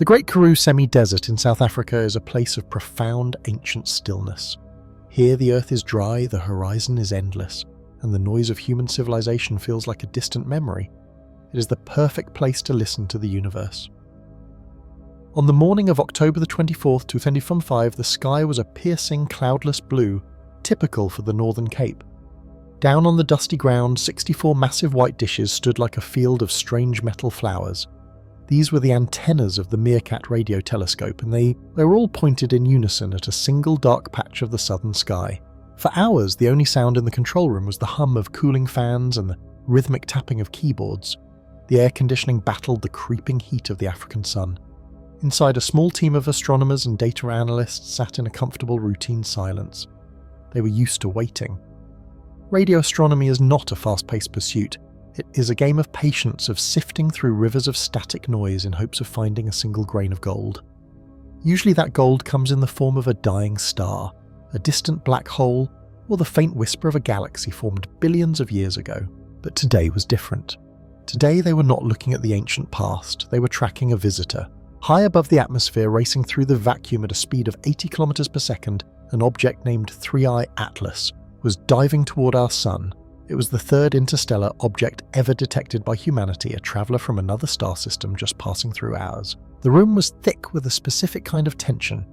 The Great Karoo Semi-Desert in South Africa is a place of profound ancient stillness. Here the earth is dry, the horizon is endless, and the noise of human civilization feels like a distant memory. It is the perfect place to listen to the universe. On the morning of October the 24th, 2005, the sky was a piercing, cloudless blue, typical for the Northern Cape. Down on the dusty ground, 64 massive white dishes stood like a field of strange metal flowers. These were the antennas of the Meerkat radio telescope, and they were all pointed in unison at a single dark patch of the southern sky. For hours, the only sound in the control room was the hum of cooling fans and the rhythmic tapping of keyboards. The air conditioning battled the creeping heat of the African sun. Inside, a small team of astronomers and data analysts sat in a comfortable routine silence. They were used to waiting. Radio astronomy is not a fast-paced pursuit. It is a game of patience, of sifting through rivers of static noise in hopes of finding a single grain of gold. Usually that gold comes in the form of a dying star, a distant black hole, or the faint whisper of a galaxy formed billions of years ago. But today was different. Today they were not looking at the ancient past, they were tracking a visitor. High above the atmosphere, racing through the vacuum at a speed of 80 kilometers per second, an object named 3I Atlas was diving toward our sun. It was the third interstellar object ever detected by humanity, a traveler from another star system just passing through ours. The room was thick with a specific kind of tension.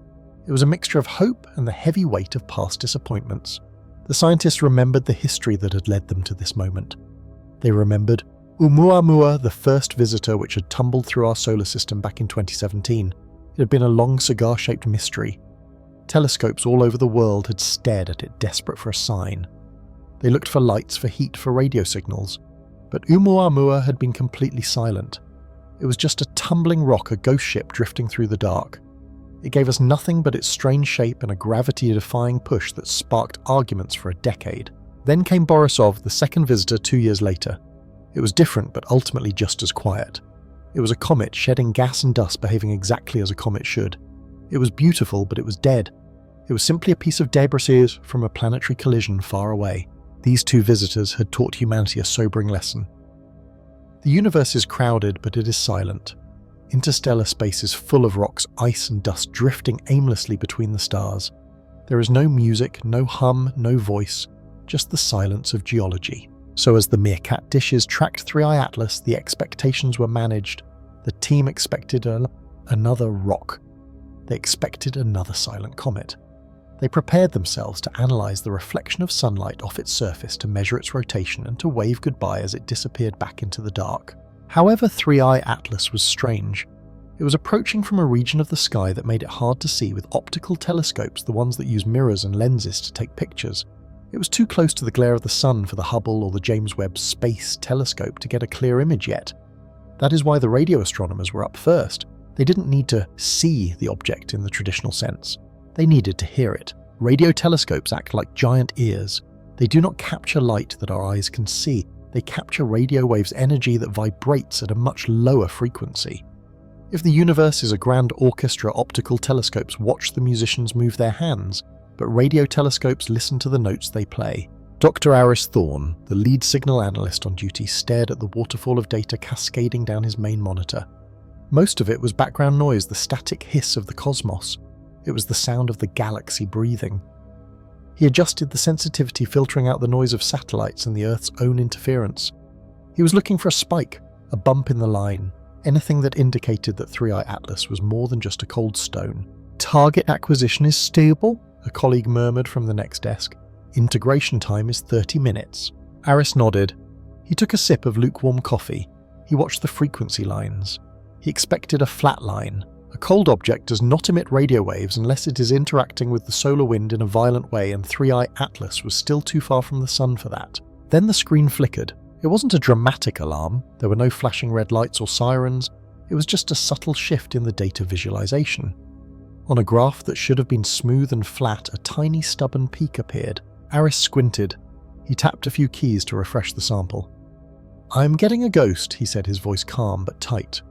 It was a mixture of hope and the heavy weight of past disappointments. The scientists remembered the history that had led them to this moment. They remembered Oumuamua, the first visitor which had tumbled through our solar system back in 2017. It had been a long cigar-shaped mystery. Telescopes all over the world had stared at it, desperate for a sign. They looked for lights, for heat, for radio signals. But Oumuamua had been completely silent. It was just a tumbling rock, a ghost ship drifting through the dark. It gave us nothing but its strange shape and a gravity-defying push that sparked arguments for a decade. Then came Borisov, the second visitor 2 years later. It was different, but ultimately just as quiet. It was a comet shedding gas and dust, behaving exactly as a comet should. It was beautiful, but it was dead. It was simply a piece of debris from a planetary collision far away. These two visitors had taught humanity a sobering lesson. The universe is crowded, but it is silent. Interstellar space is full of rocks, ice and dust drifting aimlessly between the stars. There is no music, no hum, no voice, just the silence of geology. So as the Meerkat dishes tracked 3I Atlas, the expectations were managed. The team expected another rock. They expected another silent comet. They prepared themselves to analyze the reflection of sunlight off its surface, to measure its rotation and to wave goodbye as it disappeared back into the dark. However, 3I Atlas was strange. It was approaching from a region of the sky that made it hard to see with optical telescopes, the ones that use mirrors and lenses to take pictures. It was too close to the glare of the sun for the Hubble or the James Webb Space Telescope to get a clear image yet. That is why the radio astronomers were up first. They didn't need to see the object in the traditional sense. They needed to hear it. Radio telescopes act like giant ears. They do not capture light that our eyes can see. They capture radio waves energy that vibrates at a much lower frequency. If the universe is a grand orchestra, optical telescopes watch the musicians move their hands, but radio telescopes listen to the notes they play. Dr. Aris Thorne, the lead signal analyst on duty, stared at the waterfall of data cascading down his main monitor. Most of it was background noise, the static hiss of the cosmos. It was the sound of the galaxy breathing. He adjusted the sensitivity, filtering out the noise of satellites and the Earth's own interference. He was looking for a spike, a bump in the line, anything that indicated that 3I Atlas was more than just a cold stone. Target acquisition is stable, a colleague murmured from the next desk. Integration time is 30 minutes. Aris nodded. He took a sip of lukewarm coffee. He watched the frequency lines. He expected a flat line. A cold object does not emit radio waves unless it is interacting with the solar wind in a violent way, and 3I Atlas was still too far from the sun for that. Then the screen flickered. It wasn't a dramatic alarm. There were no flashing red lights or sirens. It was just a subtle shift in the data visualization. On a graph that should have been smooth and flat, a tiny stubborn peak appeared. Aris squinted. He tapped a few keys to refresh the sample. "I'm getting a ghost," he said, his voice calm but tight.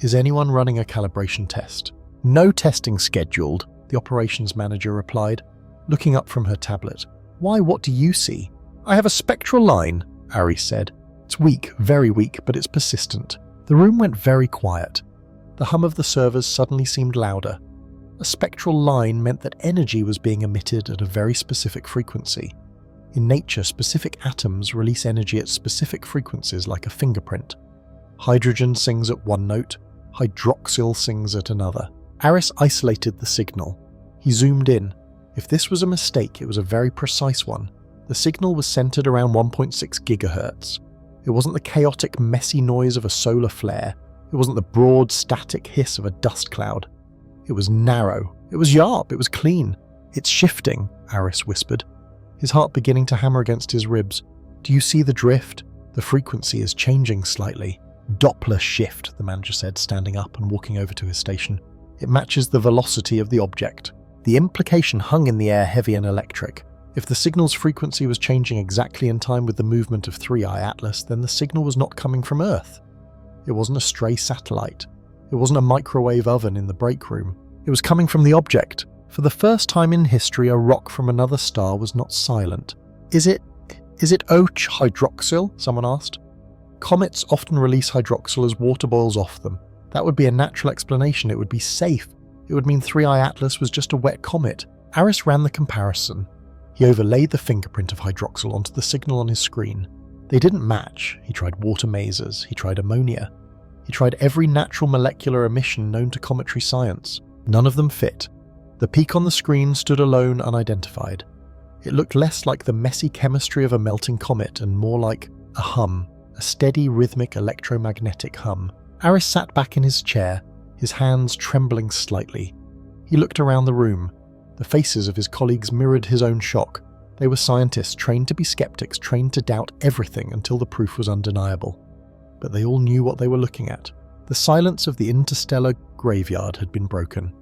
"Is anyone running a calibration test?" "No testing scheduled," the operations manager replied, looking up from her tablet. "Why, what do you see?" "I have a spectral line," Aris said. "It's weak, very weak, but it's persistent." The room went very quiet. The hum of the servers suddenly seemed louder. A spectral line meant that energy was being emitted at a very specific frequency. In nature, specific atoms release energy at specific frequencies like a fingerprint. Hydrogen sings at one note, hydroxyl sings at another. Aris isolated the signal. He zoomed in. If this was a mistake, it was a very precise one. The signal was centered around 1.6 gigahertz. It wasn't the chaotic, messy noise of a solar flare. It wasn't the broad, static hiss of a dust cloud. It was narrow. It was sharp. It was clean. "It's shifting," Aris whispered, his heart beginning to hammer against his ribs. "Do you see the drift? The frequency is changing slightly." "Doppler shift," the manager said, standing up and walking over to his station. "It matches the velocity of the object." The implication hung in the air, heavy and electric. If the signal's frequency was changing exactly in time with the movement of 3i Atlas, then the signal was not coming from Earth. It wasn't a stray satellite. It wasn't a microwave oven in the break room. It was coming from the object. For the first time in history, a rock from another star was not silent. Is it OH hydroxyl?" someone asked. "Comets often release hydroxyl as water boils off them. That would be a natural explanation. It would be safe. It would mean 3i Atlas was just a wet comet." Aris ran the comparison. He overlaid the fingerprint of hydroxyl onto the signal on his screen. They didn't match. He tried water mazes. He tried ammonia. He tried every natural molecular emission known to cometary science. None of them fit. The peak on the screen stood alone, unidentified. It looked less like the messy chemistry of a melting comet and more like a hum, a steady, rhythmic, electromagnetic hum. Aris sat back in his chair, his hands trembling slightly. He looked around the room. The faces of his colleagues mirrored his own shock. They were scientists trained to be skeptics, trained to doubt everything until the proof was undeniable. But they all knew what they were looking at. The silence of the interstellar graveyard had been broken.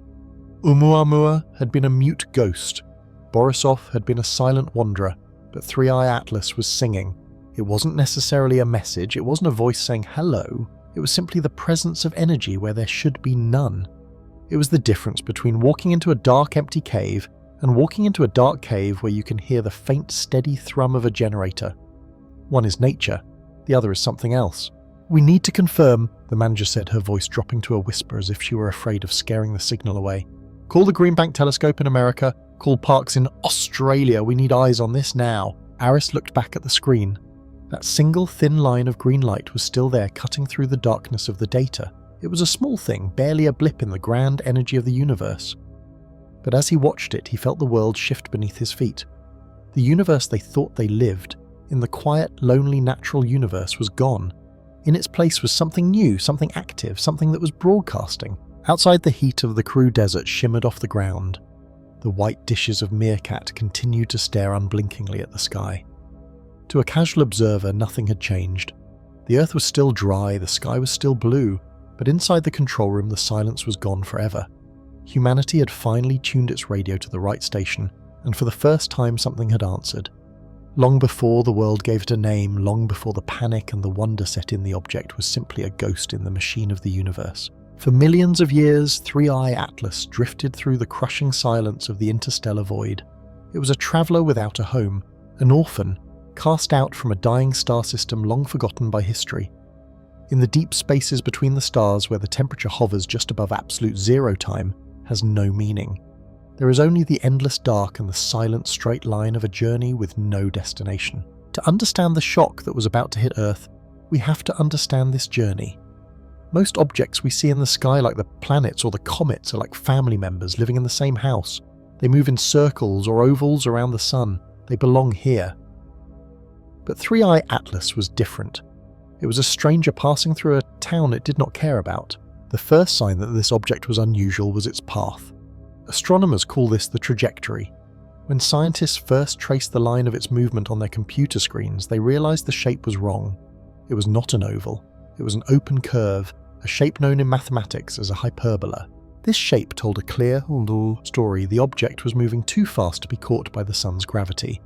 Oumuamua had been a mute ghost. Borisov had been a silent wanderer, but 3i Atlas was singing. It wasn't necessarily a message, it wasn't a voice saying hello, it was simply the presence of energy where there should be none. It was the difference between walking into a dark, empty cave and walking into a dark cave where you can hear the faint, steady thrum of a generator. One is nature, the other is something else. "We need to confirm," the manager said, her voice dropping to a whisper as if she were afraid of scaring the signal away. "Call the Greenbank telescope in America, call Parkes in Australia, we need eyes on this now." Aris looked back at the screen. That single thin line of green light was still there, cutting through the darkness of the data. It was a small thing, barely a blip in the grand energy of the universe. But as he watched it, he felt the world shift beneath his feet. The universe they thought they lived, in the quiet, lonely, natural universe, was gone. In its place was something new, something active, something that was broadcasting. Outside, the heat of the Karoo Desert shimmered off the ground. The white dishes of Meerkat continued to stare unblinkingly at the sky. To a casual observer, nothing had changed. The earth was still dry, the sky was still blue, but inside the control room the silence was gone forever. Humanity had finally tuned its radio to the right station, and for the first time something had answered. Long before the world gave it a name, long before the panic and the wonder set in, the object was simply a ghost in the machine of the universe. For millions of years, 3i Atlas drifted through the crushing silence of the interstellar void. It was a traveller without a home, an orphan, cast out from a dying star system long forgotten by history. In the deep spaces between the stars, where the temperature hovers just above absolute zero time, has no meaning. There is only the endless dark and the silent straight line of a journey with no destination. To understand the shock that was about to hit Earth, we have to understand this journey. Most objects we see in the sky, like the planets or the comets, are like family members living in the same house. They move in circles or ovals around the sun. They belong here. But 3i Atlas was different. It was a stranger passing through a town it did not care about. The first sign that this object was unusual was its path. Astronomers call this the trajectory. When scientists first traced the line of its movement on their computer screens, they realized the shape was wrong. It was not an oval. It was an open curve, a shape known in mathematics as a hyperbola. This shape told a clear story. The object was moving too fast to be caught by the sun's gravity.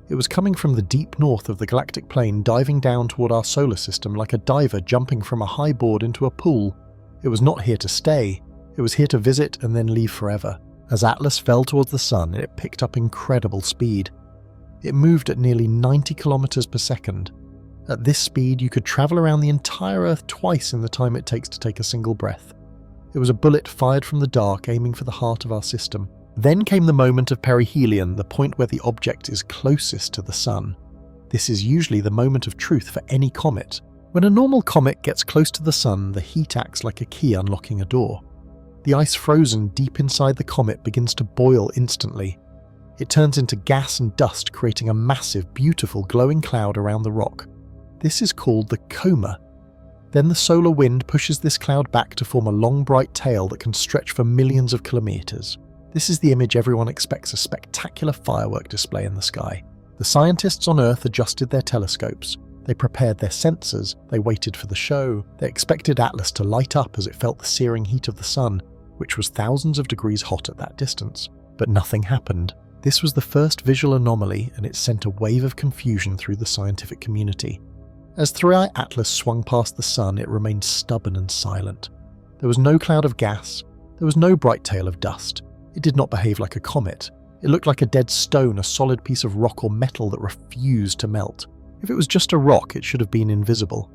It was coming from the deep north of the galactic plane, diving down toward our solar system like a diver jumping from a high board into a pool. It was not here to stay. It was here to visit and then leave forever. As Atlas fell towards the sun, it picked up incredible speed. It moved at nearly 90 kilometers per second. At this speed, you could travel around the entire Earth twice in the time it takes to take a single breath. It was a bullet fired from the dark aiming for the heart of our system. Then came the moment of perihelion, the point where the object is closest to the Sun. This is usually the moment of truth for any comet. When a normal comet gets close to the Sun, the heat acts like a key unlocking a door. The ice frozen deep inside the comet begins to boil instantly. It turns into gas and dust, creating a massive, beautiful, glowing cloud around the rock. This is called the coma. Then the solar wind pushes this cloud back to form a long, bright tail that can stretch for millions of kilometers. This is the image everyone expects, a spectacular firework display in the sky. The scientists on Earth adjusted their telescopes. They prepared their sensors. They waited for the show. They expected Atlas to light up as it felt the searing heat of the Sun, which was thousands of degrees hot at that distance. But nothing happened. This was the first visual anomaly, and it sent a wave of confusion through the scientific community. As 3i Atlas swung past the Sun, it remained stubborn and silent. There was no cloud of gas. There was no bright tail of dust. It did not behave like a comet. It looked like a dead stone, a solid piece of rock or metal that refused to melt. If it was just a rock, it should have been invisible.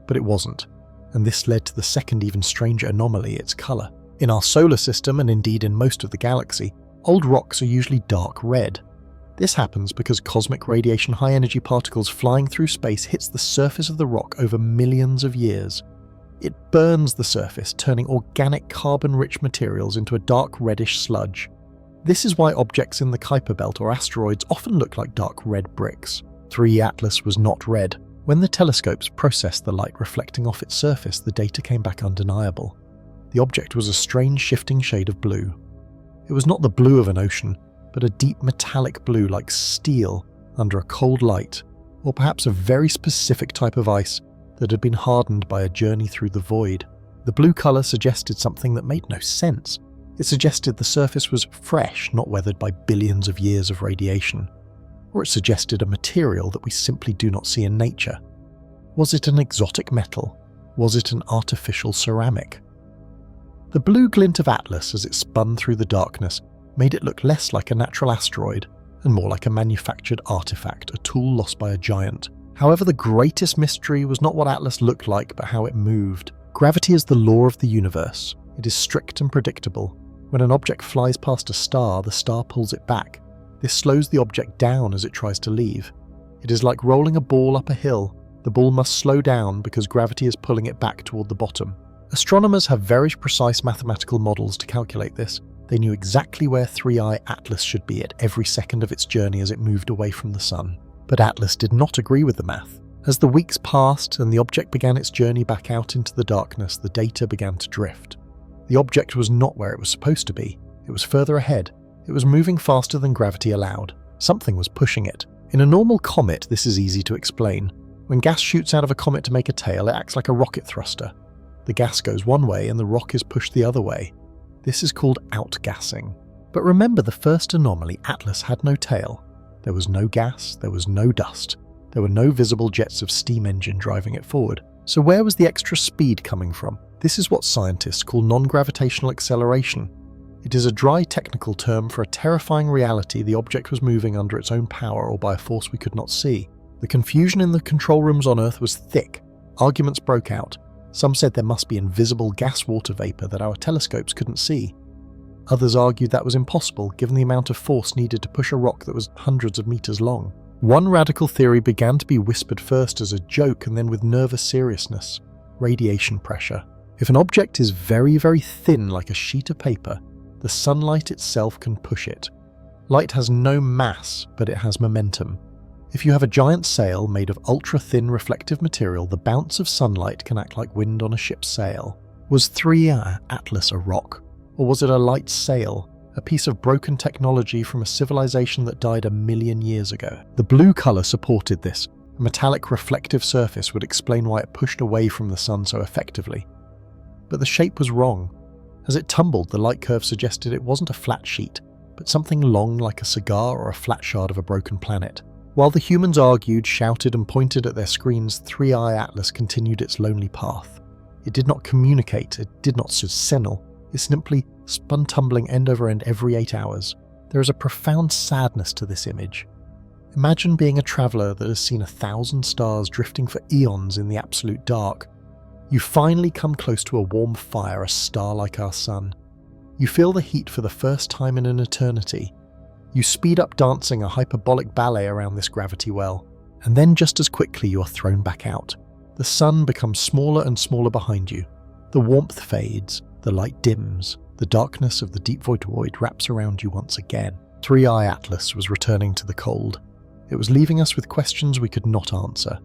But it wasn't, and this led to the second, even stranger anomaly, its colour. In our solar system, and indeed in most of the galaxy, old rocks are usually dark red. This happens because cosmic radiation high-energy particles flying through space hits the surface of the rock over millions of years. It burns the surface, turning organic carbon-rich materials into a dark reddish sludge. This is why objects in the Kuiper Belt or asteroids often look like dark red bricks. 3i Atlas was not red. When the telescopes processed the light reflecting off its surface, the data came back undeniable. The object was a strange shifting shade of blue. It was not the blue of an ocean, but a deep metallic blue like steel under a cold light, or perhaps a very specific type of ice that had been hardened by a journey through the void. The blue colour suggested something that made no sense. It suggested the surface was fresh, not weathered by billions of years of radiation. Or it suggested a material that we simply do not see in nature. Was it an exotic metal? Was it an artificial ceramic? The blue glint of Atlas as it spun through the darkness made it look less like a natural asteroid and more like a manufactured artifact, a tool lost by a giant. However, the greatest mystery was not what Atlas looked like, but how it moved. Gravity is the law of the universe. It is strict and predictable. When an object flies past a star, the star pulls it back. This slows the object down as it tries to leave. It is like rolling a ball up a hill. The ball must slow down because gravity is pulling it back toward the bottom. Astronomers have very precise mathematical models to calculate this. They knew exactly where 3i Atlas should be at every second of its journey as it moved away from the Sun. But Atlas did not agree with the math. As the weeks passed and the object began its journey back out into the darkness, the data began to drift. The object was not where it was supposed to be. It was further ahead. It was moving faster than gravity allowed. Something was pushing it. In a normal comet, this is easy to explain. When gas shoots out of a comet to make a tail, it acts like a rocket thruster. The gas goes one way and the rock is pushed the other way. This is called outgassing. But remember the first anomaly, Atlas had no tail. There was no gas, there was no dust. There were no visible jets of steam engine driving it forward. So where was the extra speed coming from? This is what scientists call non-gravitational acceleration. It is a dry technical term for a terrifying reality the object was moving under its own power or by a force we could not see. The confusion in the control rooms on Earth was thick. Arguments broke out. Some said there must be invisible gas-water vapour that our telescopes couldn't see. Others argued that was impossible given the amount of force needed to push a rock that was hundreds of meters long. One radical theory began to be whispered first as a joke and then with nervous seriousness: radiation pressure. If an object is very, very thin like a sheet of paper, the sunlight itself can push it. Light has no mass, but it has momentum. If you have a giant sail made of ultra-thin reflective material, the bounce of sunlight can act like wind on a ship's sail. Was 3i Atlas a rock? Or was it a light sail, a piece of broken technology from a civilization that died 1 million years ago? The blue colour supported this. A metallic reflective surface would explain why it pushed away from the sun so effectively. But the shape was wrong. As it tumbled, the light curve suggested it wasn't a flat sheet, but something long like a cigar or a flat shard of a broken planet. While the humans argued, shouted and pointed at their screens, 3i Atlas continued its lonely path. It did not communicate, it did not signal, it simply spun tumbling end over end every 8 hours. There is a profound sadness to this image. Imagine being a traveller that has seen 1,000 stars drifting for eons in the absolute dark. You finally come close to a warm fire, a star like our sun. You feel the heat for the first time in an eternity. You speed up dancing a hyperbolic ballet around this gravity well, and then just as quickly you are thrown back out. The sun becomes smaller and smaller behind you. The warmth fades, the light dims, the darkness of the deep void wraps around you once again. 3i Atlas was returning to the cold. It was leaving us with questions we could not answer.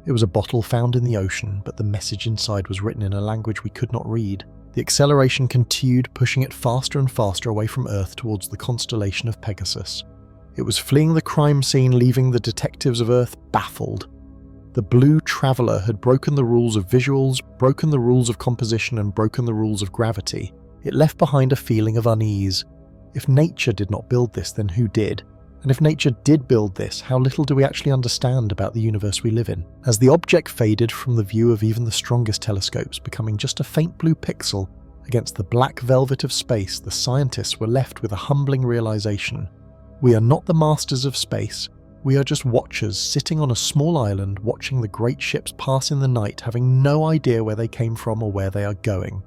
It was a bottle found in the ocean, but the message inside was written in a language we could not read. The acceleration continued, pushing it faster and faster away from Earth towards the constellation of Pegasus. It was fleeing the crime scene, leaving the detectives of Earth baffled. The Blue Traveller had broken the rules of visuals, broken the rules of composition, and broken the rules of gravity. It left behind a feeling of unease. If nature did not build this, then who did? And if nature did build this, how little do we actually understand about the universe we live in? As the object faded from the view of even the strongest telescopes, becoming just a faint blue pixel against the black velvet of space, the scientists were left with a humbling realization. We are not the masters of space. We are just watchers sitting on a small island watching the great ships pass in the night, having no idea where they came from or where they are going.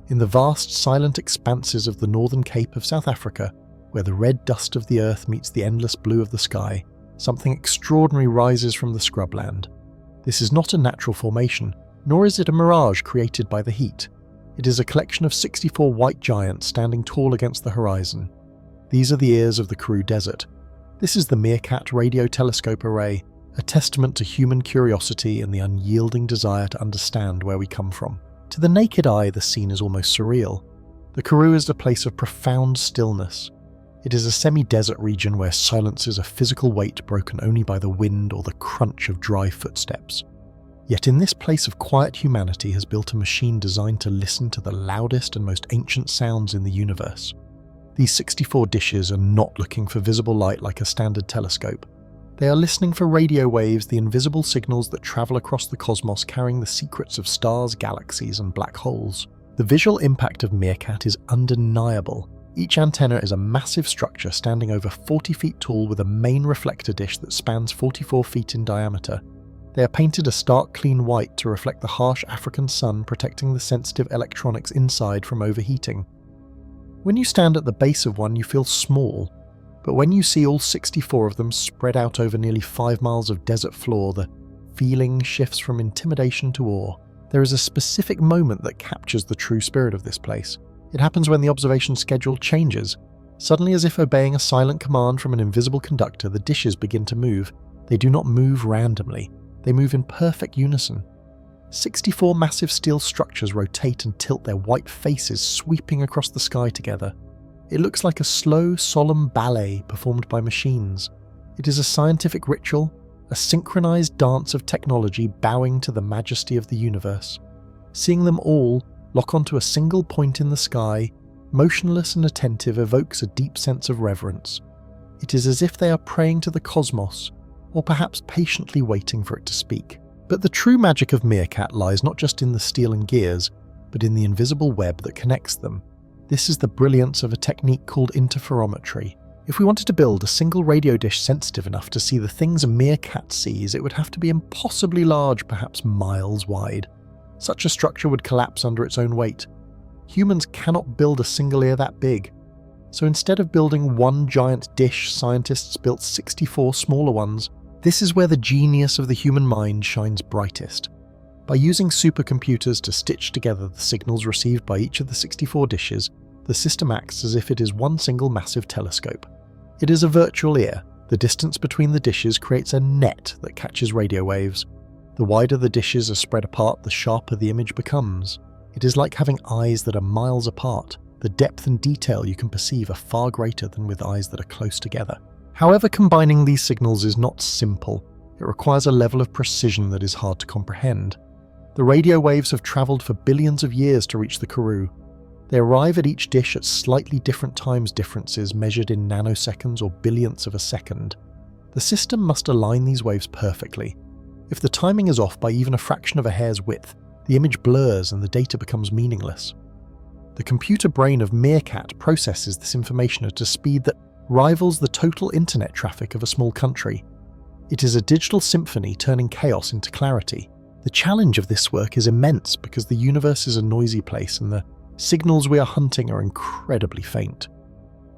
In the vast silent expanses of the northern cape of South Africa, where the red dust of the earth meets the endless blue of the sky, something extraordinary rises from the scrubland. This is not a natural formation, nor is it a mirage created by the heat. It is a collection of 64 white giants standing tall against the horizon. These are the ears of the Karoo Desert. This is the Meerkat Radio Telescope Array, a testament to human curiosity and the unyielding desire to understand where we come from. To the naked eye, the scene is almost surreal. The Karoo is a place of profound stillness. It is a semi-desert region where silence is a physical weight broken only by the wind or the crunch of dry footsteps. Yet in this place of quiet, humanity has built a machine designed to listen to the loudest and most ancient sounds in the universe. These 64 dishes are not looking for visible light like a standard telescope. They are listening for radio waves, the invisible signals that travel across the cosmos carrying the secrets of stars, galaxies, and black holes. The visual impact of Meerkat is undeniable. Each antenna is a massive structure standing over 40 feet tall with a main reflector dish that spans 44 feet in diameter. They are painted a stark clean white to reflect the harsh African sun, protecting the sensitive electronics inside from overheating. When you stand at the base of one, you feel small, but when you see all 64 of them spread out over nearly 5 miles of desert floor, the feeling shifts from intimidation to awe. There is a specific moment that captures the true spirit of this place. It happens when the observation schedule changes. Suddenly, as if obeying a silent command from an invisible conductor, the dishes begin to move. They do not move randomly. They move in perfect unison. 64 massive steel structures rotate and tilt their white faces, sweeping across the sky together. It looks like a slow, solemn ballet performed by machines. It is a scientific ritual, a synchronized dance of technology bowing to the majesty of the universe. Seeing them all lock onto a single point in the sky, motionless and attentive, evokes a deep sense of reverence. It is as if they are praying to the cosmos, or perhaps patiently waiting for it to speak. But the true magic of Meerkat lies not just in the steel and gears, but in the invisible web that connects them. This is the brilliance of a technique called interferometry. If we wanted to build a single radio dish sensitive enough to see the things a Meerkat sees, it would have to be impossibly large, perhaps miles wide. Such a structure would collapse under its own weight. Humans cannot build a single ear that big. So instead of building one giant dish, scientists built 64 smaller ones. This is where the genius of the human mind shines brightest. By using supercomputers to stitch together the signals received by each of the 64 dishes, the system acts as if it is one single massive telescope. It is a virtual ear. The distance between the dishes creates a net that catches radio waves. The wider the dishes are spread apart, the sharper the image becomes. It is like having eyes that are miles apart. The depth and detail you can perceive are far greater than with eyes that are close together. However, combining these signals is not simple. It requires a level of precision that is hard to comprehend. The radio waves have travelled for billions of years to reach the Karoo. They arrive at each dish at slightly different times differences measured in nanoseconds or billionths of a second. The system must align these waves perfectly. If the timing is off by even a fraction of a hair's width, the image blurs and the data becomes meaningless. The computer brain of Meerkat processes this information at a speed that rivals the total internet traffic of a small country. It is a digital symphony turning chaos into clarity. The challenge of this work is immense because the universe is a noisy place and the signals we are hunting are incredibly faint.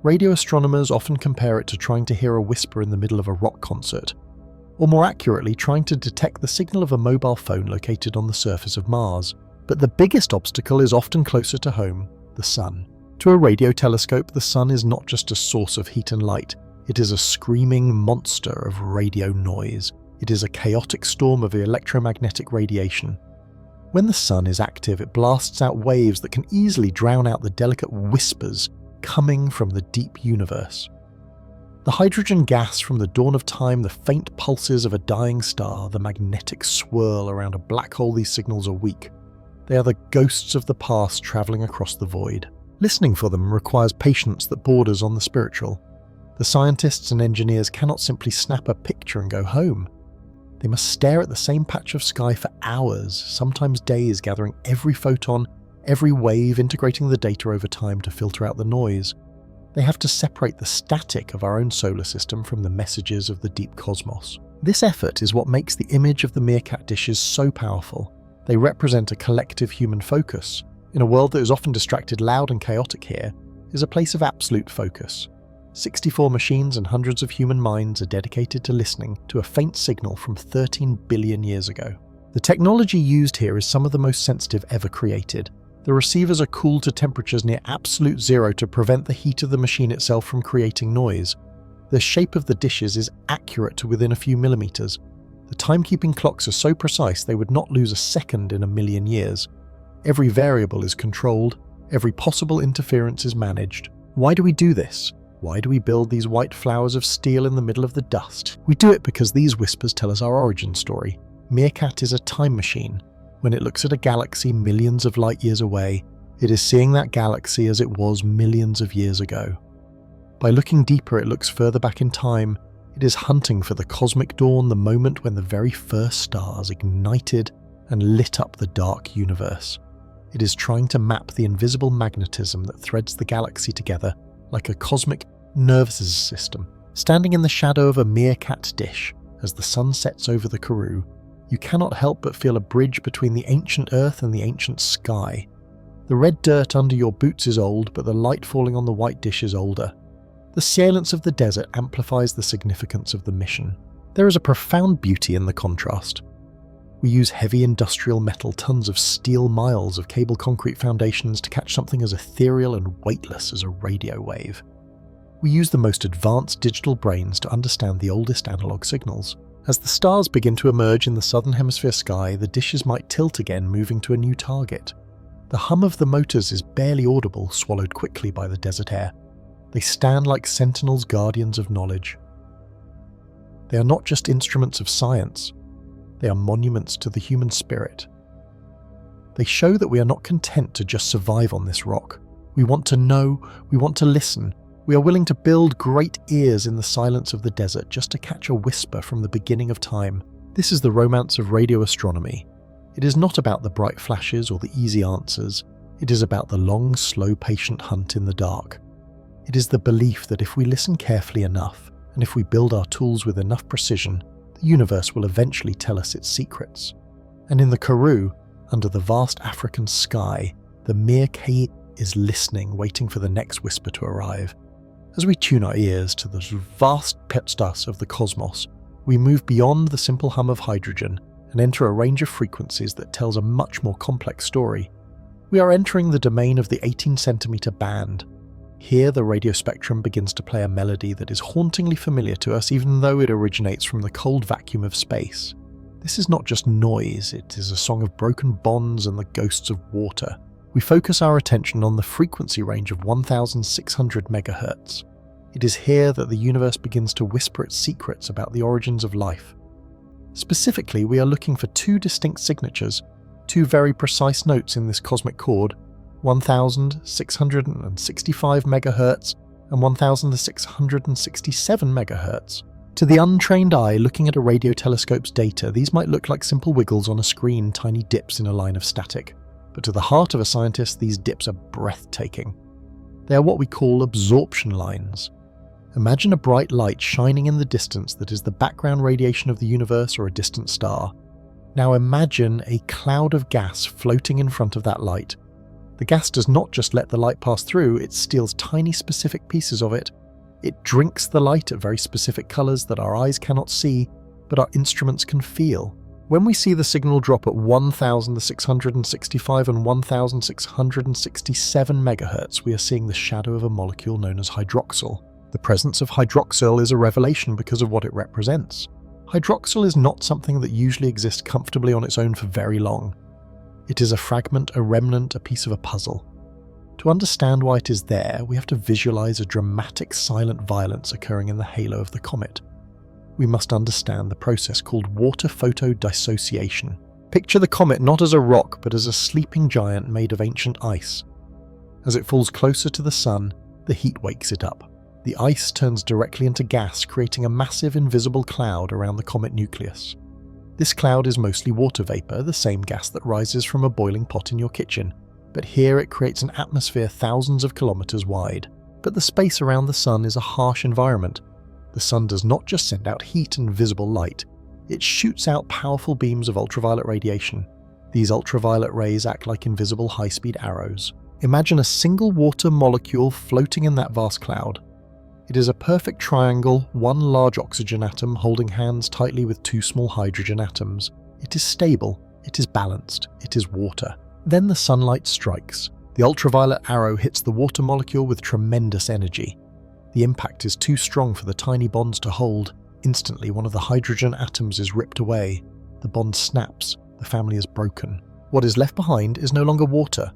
Radio astronomers often compare it to trying to hear a whisper in the middle of a rock concert, or more accurately, trying to detect the signal of a mobile phone located on the surface of Mars. But the biggest obstacle is often closer to home, the Sun. To a radio telescope, the Sun is not just a source of heat and light, it is a screaming monster of radio noise. It is a chaotic storm of electromagnetic radiation. When the Sun is active, it blasts out waves that can easily drown out the delicate whispers coming from the deep universe. The hydrogen gas from the dawn of time, the faint pulses of a dying star, the magnetic swirl around a black hole, these signals are weak. They are the ghosts of the past travelling across the void. Listening for them requires patience that borders on the spiritual. The scientists and engineers cannot simply snap a picture and go home. They must stare at the same patch of sky for hours, sometimes days, gathering every photon, every wave, integrating the data over time to filter out the noise. They have to separate the static of our own solar system from the messages of the deep cosmos. This effort is what makes the image of the meerkat dishes so powerful. They represent a collective human focus. In a world that is often distracted, loud and chaotic, here is a place of absolute focus. 64 machines and hundreds of human minds are dedicated to listening to a faint signal from 13 billion years ago. The technology used here is some of the most sensitive ever created. The receivers are cooled to temperatures near absolute zero to prevent the heat of the machine itself from creating noise. The shape of the dishes is accurate to within a few millimeters. The timekeeping clocks are so precise they would not lose a second in a million years. Every variable is controlled, every possible interference is managed. Why do we do this? Why do we build these white flowers of steel in the middle of the dust? We do it because these whispers tell us our origin story. Meerkat is a time machine. When it looks at a galaxy millions of light years away, it is seeing that galaxy as it was millions of years ago. By looking deeper, it looks further back in time. It is hunting for the cosmic dawn, the moment when the very first stars ignited and lit up the dark universe. It is trying to map the invisible magnetism that threads the galaxy together like a cosmic nervous system. Standing in the shadow of a meerkat dish as the sun sets over the Karoo, you cannot help but feel a bridge between the ancient earth and the ancient sky. The red dirt under your boots is old, but the light falling on the white dish is older. The silence of the desert amplifies the significance of the mission. There is a profound beauty in the contrast. We use heavy industrial metal, tons of steel, miles of cable concrete foundations to catch something as ethereal and weightless as a radio wave. We use the most advanced digital brains to understand the oldest analog signals. As the stars begin to emerge in the southern hemisphere sky, the dishes might tilt again, moving to a new target. The hum of the motors is barely audible, swallowed quickly by the desert air. They stand like sentinels, guardians of knowledge. They are not just instruments of science. They are monuments to the human spirit. They show that we are not content to just survive on this rock. We want to know, we want to listen. We are willing to build great ears in the silence of the desert just to catch a whisper from the beginning of time. This is the romance of radio astronomy. It is not about the bright flashes or the easy answers. It is about the long, slow, patient hunt in the dark. It is the belief that if we listen carefully enough, and if we build our tools with enough precision, the universe will eventually tell us its secrets. And in the Karoo, under the vast African sky, the meerkat is listening, waiting for the next whisper to arrive. As we tune our ears to the vast petstars of the cosmos, we move beyond the simple hum of hydrogen and enter a range of frequencies that tells a much more complex story. We are entering the domain of the 18-centimeter band. Here, the radio spectrum begins to play a melody that is hauntingly familiar to us, even though it originates from the cold vacuum of space. This is not just noise, it is a song of broken bonds and the ghosts of water. We focus our attention on the frequency range of 1,600 MHz. It is here that the universe begins to whisper its secrets about the origins of life. Specifically, we are looking for two distinct signatures, two very precise notes in this cosmic chord, 1,665 MHz and 1,667 MHz. To the untrained eye looking at a radio telescope's data, these might look like simple wiggles on a screen, tiny dips in a line of static. But to the heart of a scientist, these dips are breathtaking. They are what we call absorption lines. Imagine a bright light shining in the distance that is the background radiation of the universe or a distant star. Now imagine a cloud of gas floating in front of that light. The gas does not just let the light pass through, it steals tiny specific pieces of it. It drinks the light at very specific colours that our eyes cannot see, but our instruments can feel. When we see the signal drop at 1665 and 1667 MHz, we are seeing the shadow of a molecule known as hydroxyl. The presence of hydroxyl is a revelation because of what it represents. Hydroxyl is not something that usually exists comfortably on its own for very long. It is a fragment, a remnant, a piece of a puzzle. To understand why it is there, we have to visualize a dramatic silent violence occurring in the halo of the comet. We must understand the process called water photodissociation. Picture the comet not as a rock, but as a sleeping giant made of ancient ice. As it falls closer to the sun, the heat wakes it up. The ice turns directly into gas, creating a massive invisible cloud around the comet nucleus. This cloud is mostly water vapor, the same gas that rises from a boiling pot in your kitchen, but here it creates an atmosphere thousands of kilometers wide. But the space around the sun is a harsh environment. The sun does not just send out heat and visible light, it shoots out powerful beams of ultraviolet radiation. These ultraviolet rays act like invisible high-speed arrows. Imagine a single water molecule floating in that vast cloud. It is a perfect triangle, one large oxygen atom holding hands tightly with two small hydrogen atoms. It is stable, it is balanced, it is water. Then the sunlight strikes. The ultraviolet arrow hits the water molecule with tremendous energy. The impact is too strong for the tiny bonds to hold. Instantly, one of the hydrogen atoms is ripped away. The bond snaps. The family is broken. What is left behind is no longer water.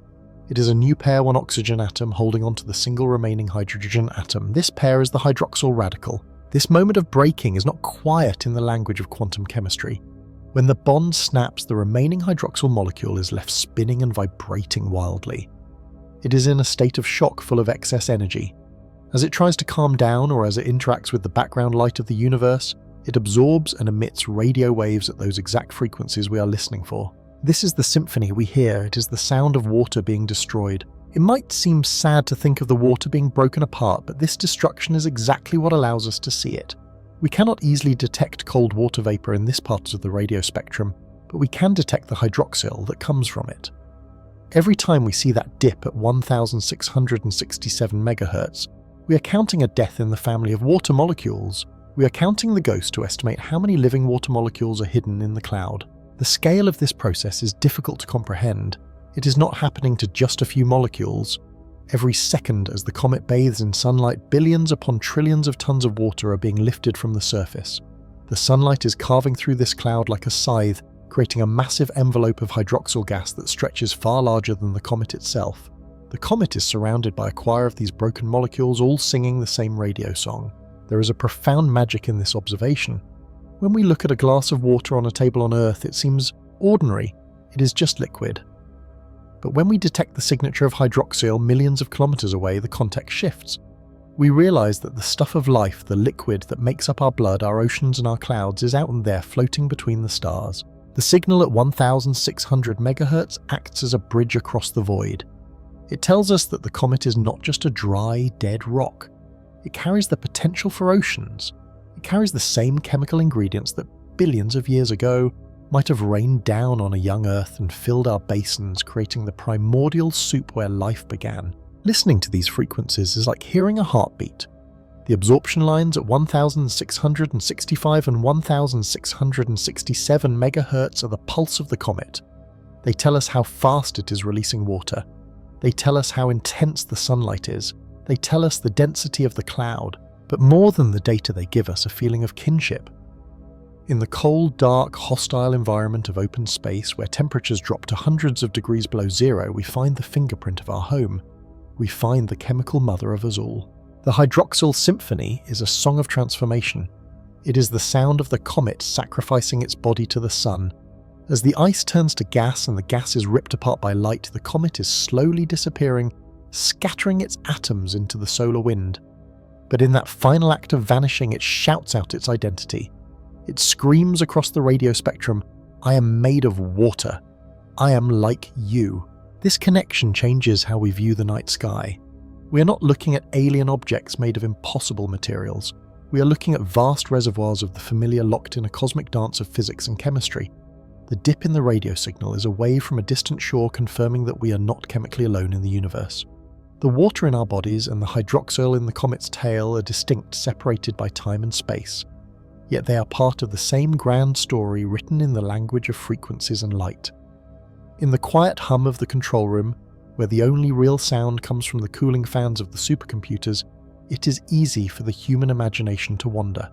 It is a new pair, one oxygen atom holding onto the single remaining hydrogen atom. This pair is the hydroxyl radical. This moment of breaking is not quiet in the language of quantum chemistry. When the bond snaps, the remaining hydroxyl molecule is left spinning and vibrating wildly. It is in a state of shock full of excess energy. As it tries to calm down or as it interacts with the background light of the universe, it absorbs and emits radio waves at those exact frequencies we are listening for. This is the symphony we hear. It is the sound of water being destroyed. It might seem sad to think of the water being broken apart, but this destruction is exactly what allows us to see it. We cannot easily detect cold water vapor in this part of the radio spectrum, but we can detect the hydroxyl that comes from it. Every time we see that dip at 1667 MHz, we are counting a death in the family of water molecules. We are counting the ghost to estimate how many living water molecules are hidden in the cloud. The scale of this process is difficult to comprehend. It is not happening to just a few molecules. Every second as the comet bathes in sunlight, billions upon trillions of tons of water are being lifted from the surface. The sunlight is carving through this cloud like a scythe, creating a massive envelope of hydroxyl gas that stretches far larger than the comet itself. The comet is surrounded by a choir of these broken molecules, all singing the same radio song. There is a profound magic in this observation. When we look at a glass of water on a table on Earth, it seems ordinary. It is just liquid. But when we detect the signature of hydroxyl millions of kilometers away, the context shifts. We realize that the stuff of life, the liquid that makes up our blood, our oceans and our clouds, is out there floating between the stars. The signal at 1600 MHz acts as a bridge across the void. It tells us that the comet is not just a dry, dead rock. It carries the potential for oceans. It carries the same chemical ingredients that billions of years ago might have rained down on a young Earth and filled our basins, creating the primordial soup where life began. Listening to these frequencies is like hearing a heartbeat. The absorption lines at 1665 and 1667 MHz are the pulse of the comet. They tell us how fast it is releasing water. They tell us how intense the sunlight is. They tell us the density of the cloud. But more than the data, they give us a feeling of kinship. In the cold, dark, hostile environment of open space where temperatures drop to hundreds of degrees below zero, we find the fingerprint of our home. We find the chemical mother of us all. The hydroxyl symphony is a song of transformation. It is the sound of the comet sacrificing its body to the sun. As the ice turns to gas and the gas is ripped apart by light, the comet is slowly disappearing, scattering its atoms into the solar wind. But in that final act of vanishing, it shouts out its identity. It screams across the radio spectrum, "I am made of water. I am like you." This connection changes how we view the night sky. We are not looking at alien objects made of impossible materials. We are looking at vast reservoirs of the familiar locked in a cosmic dance of physics and chemistry. The dip in the radio signal is a wave from a distant shore confirming that we are not chemically alone in the universe. The water in our bodies and the hydroxyl in the comet's tail are distinct, separated by time and space. Yet they are part of the same grand story written in the language of frequencies and light. In the quiet hum of the control room, where the only real sound comes from the cooling fans of the supercomputers, it is easy for the human imagination to wander.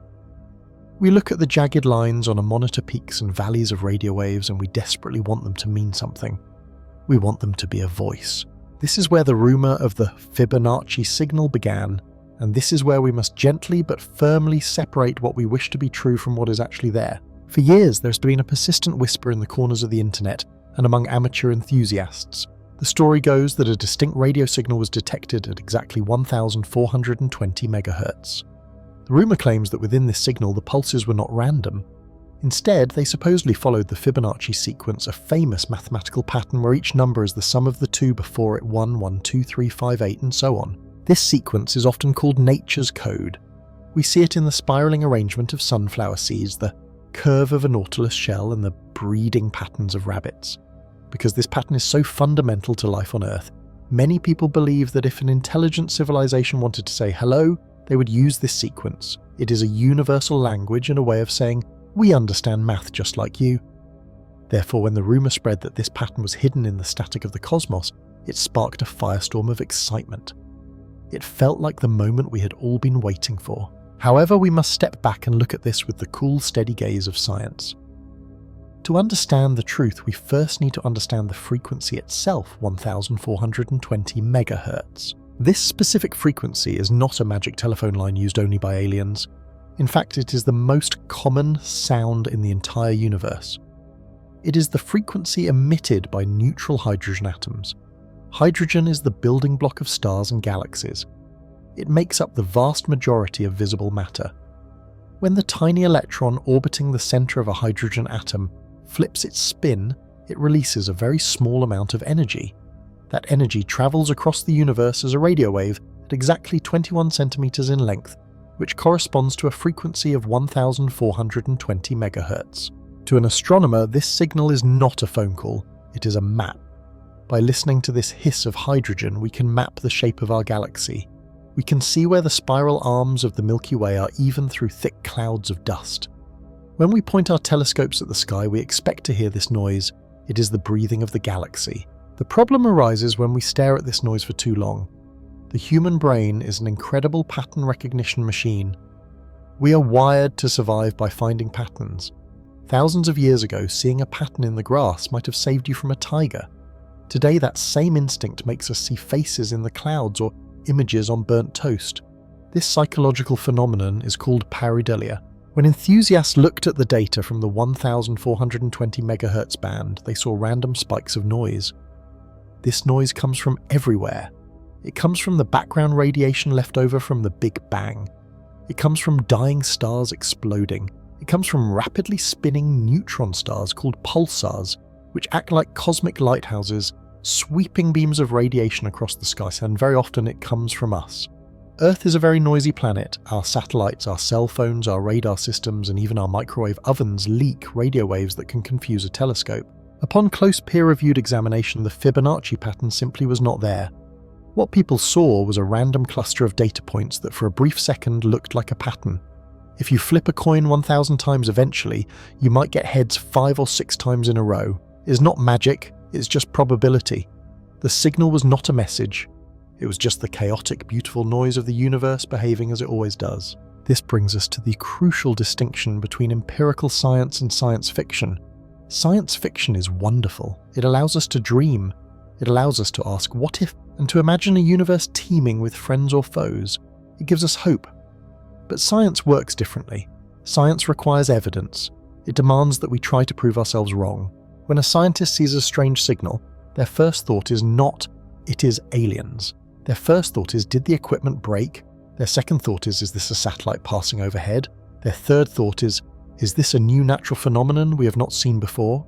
We look at the jagged lines on a monitor peaks and valleys of radio waves and we desperately want them to mean something. We want them to be a voice. This is where the rumour of the Fibonacci signal began, and this is where we must gently but firmly separate what we wish to be true from what is actually there. For years there's been a persistent whisper in the corners of the internet and among amateur enthusiasts. The story goes that a distinct radio signal was detected at exactly 1420 MHz. The rumour claims that within this signal the pulses were not random. Instead, they supposedly followed the Fibonacci sequence, a famous mathematical pattern where each number is the sum of the two before it 1, 1, 2, 3, 5, 8 and so on. This sequence is often called nature's code. We see it in the spiralling arrangement of sunflower seeds, the curve of a nautilus shell and the breeding patterns of rabbits. Because this pattern is so fundamental to life on Earth, many people believe that if an intelligent civilization wanted to say hello, they would use this sequence. It is a universal language and a way of saying, we understand math just like you. Therefore, when the rumour spread that this pattern was hidden in the static of the cosmos, it sparked a firestorm of excitement. It felt like the moment we had all been waiting for. However, we must step back and look at this with the cool, steady gaze of science. To understand the truth, we first need to understand the frequency itself, 1420 MHz. This specific frequency is not a magic telephone line used only by aliens. In fact, it is the most common sound in the entire universe. It is the frequency emitted by neutral hydrogen atoms. Hydrogen is the building block of stars and galaxies. It makes up the vast majority of visible matter. When the tiny electron orbiting the centre of a hydrogen atom flips its spin, it releases a very small amount of energy. That energy travels across the universe as a radio wave at exactly 21 centimeters in length, which corresponds to a frequency of 1420 MHz. To an astronomer, this signal is not a phone call, it is a map. By listening to this hiss of hydrogen, we can map the shape of our galaxy. We can see where the spiral arms of the Milky Way are even through thick clouds of dust. When we point our telescopes at the sky, we expect to hear this noise. It is the breathing of the galaxy. The problem arises when we stare at this noise for too long. The human brain is an incredible pattern recognition machine. We are wired to survive by finding patterns. Thousands of years ago, seeing a pattern in the grass might have saved you from a tiger. Today, that same instinct makes us see faces in the clouds or images on burnt toast. This psychological phenomenon is called pareidolia. When enthusiasts looked at the data from the 1420 MHz band, they saw random spikes of noise. This noise comes from everywhere. It comes from the background radiation left over from the Big Bang. It comes from dying stars exploding. It comes from rapidly spinning neutron stars called pulsars, which act like cosmic lighthouses, sweeping beams of radiation across the sky, and very often it comes from us. Earth is a very noisy planet. Our satellites, our cell phones, our radar systems, and even our microwave ovens leak radio waves that can confuse a telescope. Upon close peer-reviewed examination, the Fibonacci pattern simply was not there. What people saw was a random cluster of data points that for a brief second looked like a pattern. If you flip a coin 1,000 times eventually, you might get heads 5 or 6 times in a row. It is not magic, it's just probability. The signal was not a message. It was just the chaotic, beautiful noise of the universe behaving as it always does. This brings us to the crucial distinction between empirical science and science fiction. Science fiction is wonderful. It allows us to dream. It allows us to ask what if, and to imagine a universe teeming with friends or foes. It gives us hope. But science works differently. Science requires evidence. It demands that we try to prove ourselves wrong. When a scientist sees a strange signal, their first thought is not, it is aliens. Their first thought is, did the equipment break? Their second thought is this a satellite passing overhead? Their third thought is this a new natural phenomenon we have not seen before?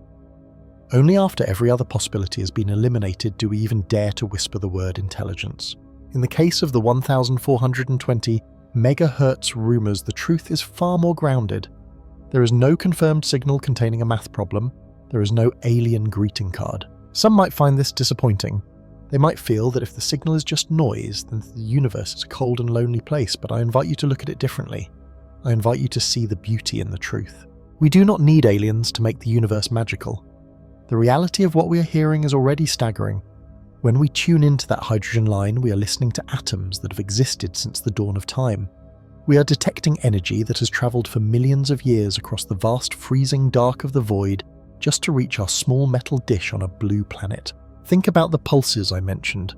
Only after every other possibility has been eliminated do we even dare to whisper the word intelligence. In the case of the 1420 MHz rumours, the truth is far more grounded. There is no confirmed signal containing a math problem, There is no alien greeting card. Some might find this disappointing. They might feel that if the signal is just noise, then the universe is a cold and lonely place, but I invite you to look at it differently. I invite you to see the beauty in the truth. We do not need aliens to make the universe magical. The reality of what we are hearing is already staggering. When we tune into that hydrogen line, we are listening to atoms that have existed since the dawn of time. We are detecting energy that has travelled for millions of years across the vast freezing dark of the void just to reach our small metal dish on a blue planet. Think about the pulsars I mentioned.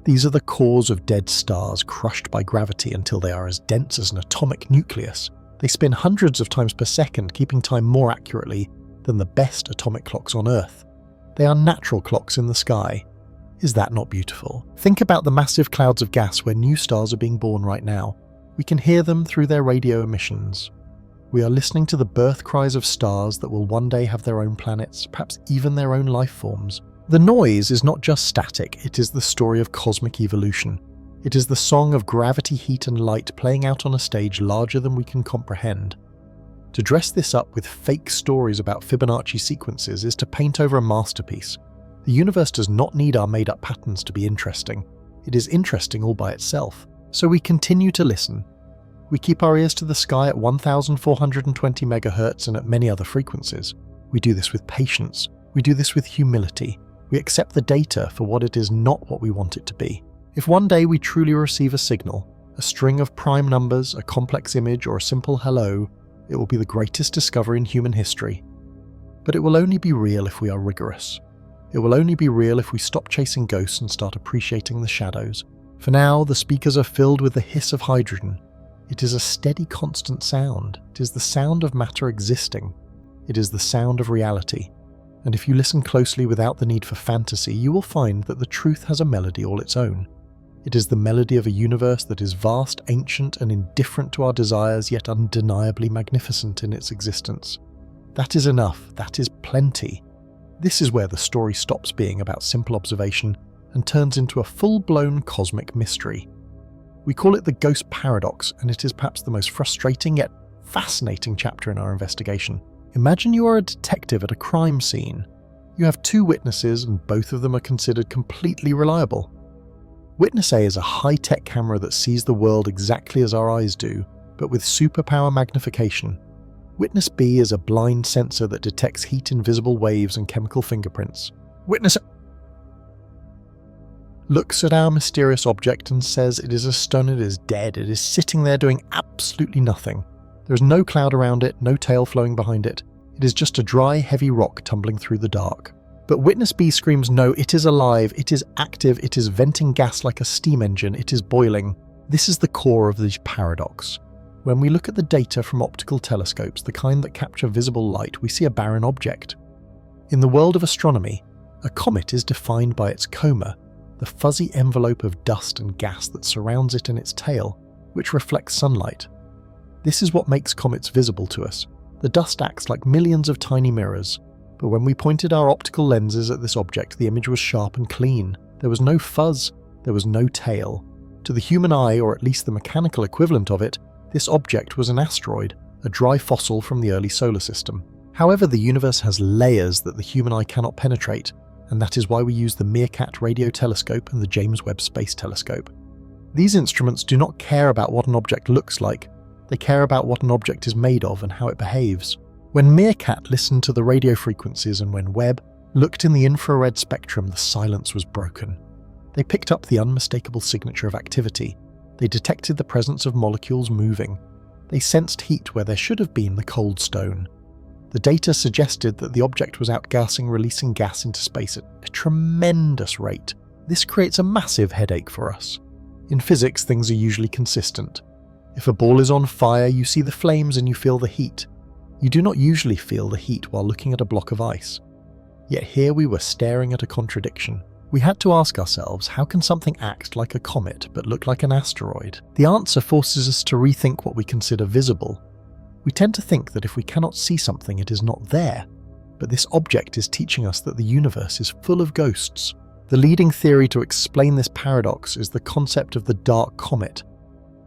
These are the cores of dead stars crushed by gravity until they are as dense as an atomic nucleus. They spin hundreds of times per second, keeping time more accurately than the best atomic clocks on Earth. They are natural clocks in the sky. Is that not beautiful? Think about the massive clouds of gas where new stars are being born right now. We can hear them through their radio emissions. We are listening to the birth cries of stars that will one day have their own planets, perhaps even their own life forms. The noise is not just static, it is the story of cosmic evolution. It is the song of gravity, heat and light playing out on a stage larger than we can comprehend. To dress this up with fake stories about Fibonacci sequences is to paint over a masterpiece. The universe does not need our made-up patterns to be interesting. It is interesting all by itself. So we continue to listen. We keep our ears to the sky at 1420 MHz and at many other frequencies. We do this with patience. We do this with humility. We accept the data for what it is, not what we want it to be. If one day we truly receive a signal, a string of prime numbers, a complex image, or a simple hello, it will be the greatest discovery in human history. But it will only be real if we are rigorous. It will only be real if we stop chasing ghosts and start appreciating the shadows. For now, the speakers are filled with the hiss of hydrogen. It is a steady, constant sound. It is the sound of matter existing. It is the sound of reality. And if you listen closely without the need for fantasy, you will find that the truth has a melody all its own. It is the melody of a universe that is vast, ancient, and indifferent to our desires, yet undeniably magnificent in its existence. That is enough. That is plenty. This is where the story stops being about simple observation and turns into a full-blown cosmic mystery. We call it the ghost paradox, and it is perhaps the most frustrating yet fascinating chapter in our investigation. Imagine you are a detective at a crime scene. You have two witnesses, and both of them are considered completely reliable. Witness A is a high-tech camera that sees the world exactly as our eyes do, but with superpower magnification. Witness B is a blind sensor that detects heat in visible waves and chemical fingerprints. Witness looks at our mysterious object and says it is a stone, it is dead, it is sitting there doing absolutely nothing. There is no cloud around it, no tail flowing behind it. It is just a dry, heavy rock tumbling through the dark. But Witness B screams, no, it is alive, it is active, it is venting gas like a steam engine, it is boiling. This is the core of the paradox. When we look at the data from optical telescopes, the kind that capture visible light, we see a barren object. In the world of astronomy, a comet is defined by its coma, the fuzzy envelope of dust and gas that surrounds it in its tail, which reflects sunlight. This is what makes comets visible to us. The dust acts like millions of tiny mirrors, but when we pointed our optical lenses at this object, the image was sharp and clean. There was no fuzz, there was no tail. To the human eye, or at least the mechanical equivalent of it, this object was an asteroid, a dry fossil from the early solar system. However, the universe has layers that the human eye cannot penetrate, and that is why we use the Meerkat radio telescope and the James Webb Space Telescope. These instruments do not care about what an object looks like, they care about what an object is made of and how it behaves. When Meerkat listened to the radio frequencies and when Webb looked in the infrared spectrum, the silence was broken. They picked up the unmistakable signature of activity. They detected the presence of molecules moving. They sensed heat where there should have been the cold stone. The data suggested that the object was outgassing, releasing gas into space at a tremendous rate. This creates a massive headache for us. In physics, things are usually consistent. If a ball is on fire, you see the flames and you feel the heat. You do not usually feel the heat while looking at a block of ice. Yet here we were staring at a contradiction. We had to ask ourselves, how can something act like a comet but look like an asteroid? The answer forces us to rethink what we consider visible. We tend to think that if we cannot see something, it is not there. But this object is teaching us that the universe is full of ghosts. The leading theory to explain this paradox is the concept of the dark comet.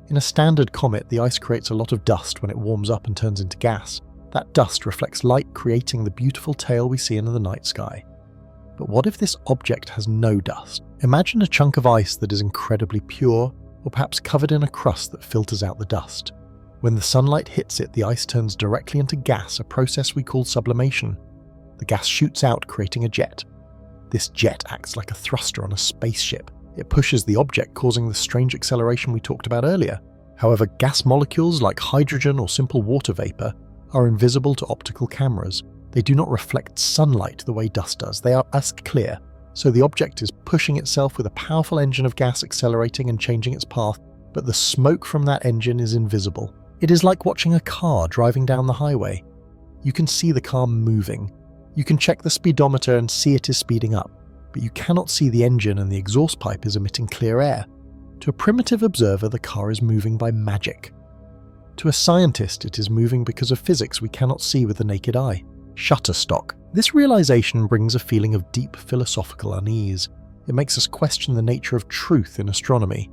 In a standard comet, the ice creates a lot of dust when it warms up and turns into gas. That dust reflects light, creating the beautiful tail we see in the night sky. But what if this object has no dust? Imagine a chunk of ice that is incredibly pure, or perhaps covered in a crust that filters out the dust. When the sunlight hits it, the ice turns directly into gas, a process we call sublimation. The gas shoots out, creating a jet. This jet acts like a thruster on a spaceship. It pushes the object, causing the strange acceleration we talked about earlier. However, gas molecules like hydrogen or simple water vapor are invisible to optical cameras. They do not reflect sunlight the way dust does. They are as clear. So the object is pushing itself with a powerful engine of gas accelerating and changing its path, but the smoke from that engine is invisible. It is like watching a car driving down the highway. You can see the car moving. You can check the speedometer and see it is speeding up, but you cannot see the engine, and the exhaust pipe is emitting clear air. To a primitive observer, the car is moving by magic. To a scientist, it is moving because of physics we cannot see with the naked eye. Shutterstock. This realization brings a feeling of deep philosophical unease. It makes us question the nature of truth in astronomy.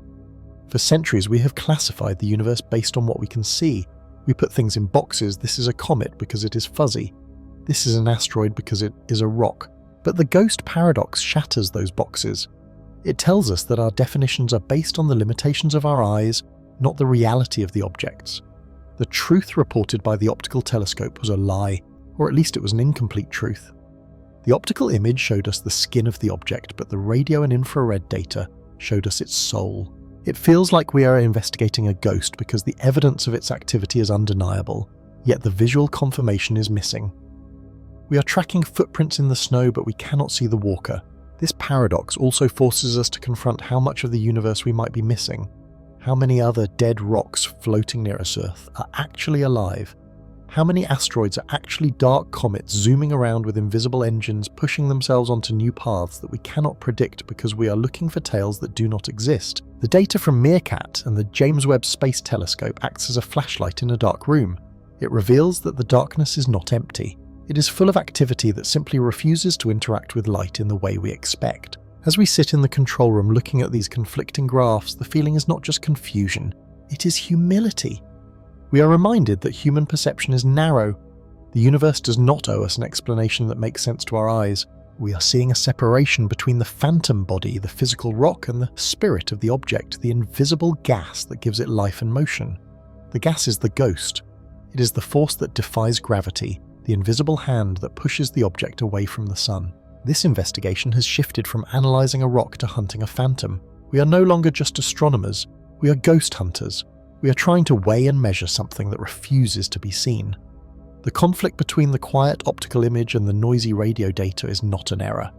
For centuries, we have classified the universe based on what we can see. We put things in boxes. This is a comet because it is fuzzy. This is an asteroid because it is a rock. But the ghost paradox shatters those boxes. It tells us that our definitions are based on the limitations of our eyes, not the reality of the objects. The truth reported by the optical telescope was a lie, or at least it was an incomplete truth. The optical image showed us the skin of the object, but the radio and infrared data showed us its soul. It feels like we are investigating a ghost because the evidence of its activity is undeniable, yet the visual confirmation is missing. We are tracking footprints in the snow, but we cannot see the walker. This paradox also forces us to confront how much of the universe we might be missing. How many other dead rocks floating near us Earth are actually alive? How many asteroids are actually dark comets zooming around with invisible engines pushing themselves onto new paths that we cannot predict because we are looking for tails that do not exist? The data from Meerkat and the James Webb Space Telescope acts as a flashlight in a dark room. It reveals that the darkness is not empty. It is full of activity that simply refuses to interact with light in the way we expect. As we sit in the control room looking at these conflicting graphs, the feeling is not just confusion, it is humility. We are reminded that human perception is narrow. The universe does not owe us an explanation that makes sense to our eyes. We are seeing a separation between the phantom body, the physical rock, and the spirit of the object, the invisible gas that gives it life and motion. The gas is the ghost. It is the force that defies gravity, the invisible hand that pushes the object away from the sun. This investigation has shifted from analysing a rock to hunting a phantom. We are no longer just astronomers, we are ghost hunters. We are trying to weigh and measure something that refuses to be seen. The conflict between the quiet optical image and the noisy radio data is not an error.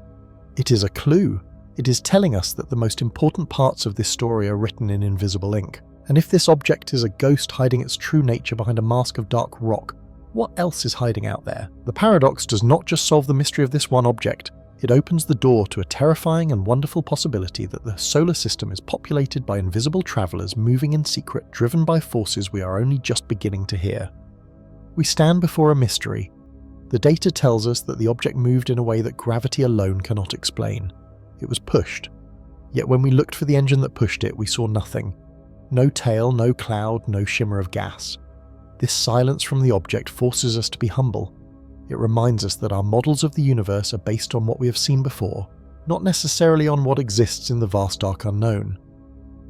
It is a clue. It is telling us that the most important parts of this story are written in invisible ink. And if this object is a ghost hiding its true nature behind a mask of dark rock, what else is hiding out there? The paradox does not just solve the mystery of this one object, it opens the door to a terrifying and wonderful possibility that the solar system is populated by invisible travelers moving in secret, driven by forces we are only just beginning to hear. We stand before a mystery. The data tells us that the object moved in a way that gravity alone cannot explain. It was pushed. Yet when we looked for the engine that pushed it, we saw nothing. No tail, no cloud, no shimmer of gas. This silence from the object forces us to be humble. It reminds us that our models of the universe are based on what we have seen before, not necessarily on what exists in the vast dark unknown.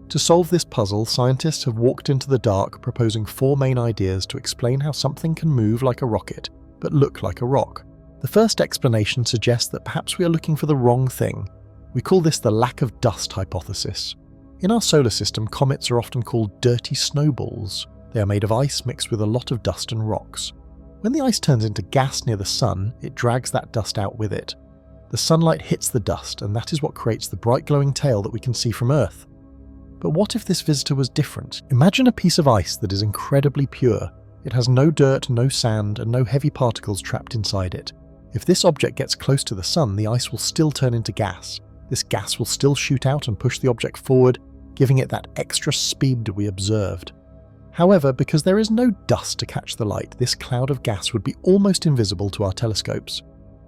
To solve this puzzle, scientists have walked into the dark, proposing 4 main ideas to explain how something can move like a rocket, but look like a rock. The first explanation suggests that perhaps we are looking for the wrong thing. We call this the lack of dust hypothesis. In our solar system, comets are often called dirty snowballs. They are made of ice mixed with a lot of dust and rocks. When the ice turns into gas near the sun, it drags that dust out with it. The sunlight hits the dust, and that is what creates the bright glowing tail that we can see from Earth. But what if this visitor was different? Imagine a piece of ice that is incredibly pure. It has no dirt, no sand, and no heavy particles trapped inside it. If this object gets close to the sun, the ice will still turn into gas. This gas will still shoot out and push the object forward, giving it that extra speed we observed. However, because there is no dust to catch the light, this cloud of gas would be almost invisible to our telescopes.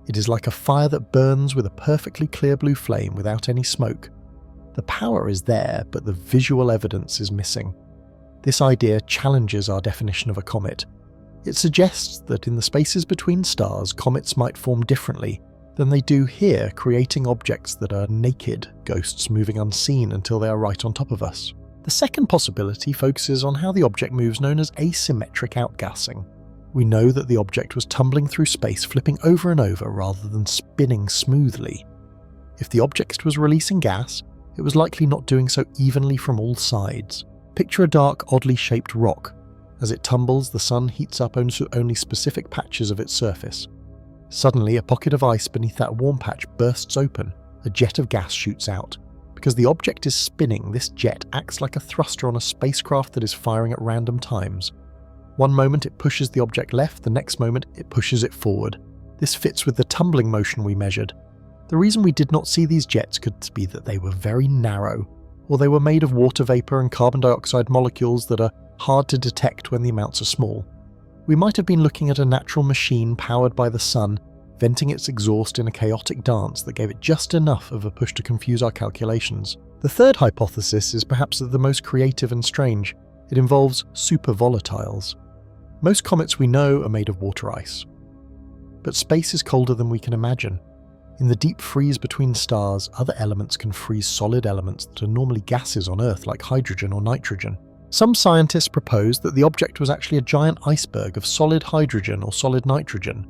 It is like a fire that burns with a perfectly clear blue flame without any smoke. The power is there, but the visual evidence is missing. This idea challenges our definition of a comet. It suggests that in the spaces between stars, comets might form differently than they do here, creating objects that are naked ghosts moving unseen until they are right on top of us. The second possibility focuses on how the object moves, known as asymmetric outgassing. We know that the object was tumbling through space, flipping over and over rather than spinning smoothly. If the object was releasing gas, it was likely not doing so evenly from all sides. Picture a dark, oddly shaped rock. As it tumbles, the sun heats up only specific patches of its surface. Suddenly, a pocket of ice beneath that warm patch bursts open. A jet of gas shoots out. Because the object is spinning, this jet acts like a thruster on a spacecraft that is firing at random times. One moment it pushes the object left, the next moment it pushes it forward. This fits with the tumbling motion we measured. The reason we did not see these jets could be that they were very narrow, or they were made of water vapour and carbon dioxide molecules that are hard to detect when the amounts are small. We might have been looking at a natural machine powered by the sun, venting its exhaust in a chaotic dance that gave it just enough of a push to confuse our calculations. The third hypothesis is perhaps the most creative and strange. It involves supervolatiles. Most comets we know are made of water ice. But space is colder than we can imagine. In the deep freeze between stars, other elements can freeze solid elements that are normally gases on Earth, like hydrogen or nitrogen. Some scientists propose that the object was actually a giant iceberg of solid hydrogen or solid nitrogen.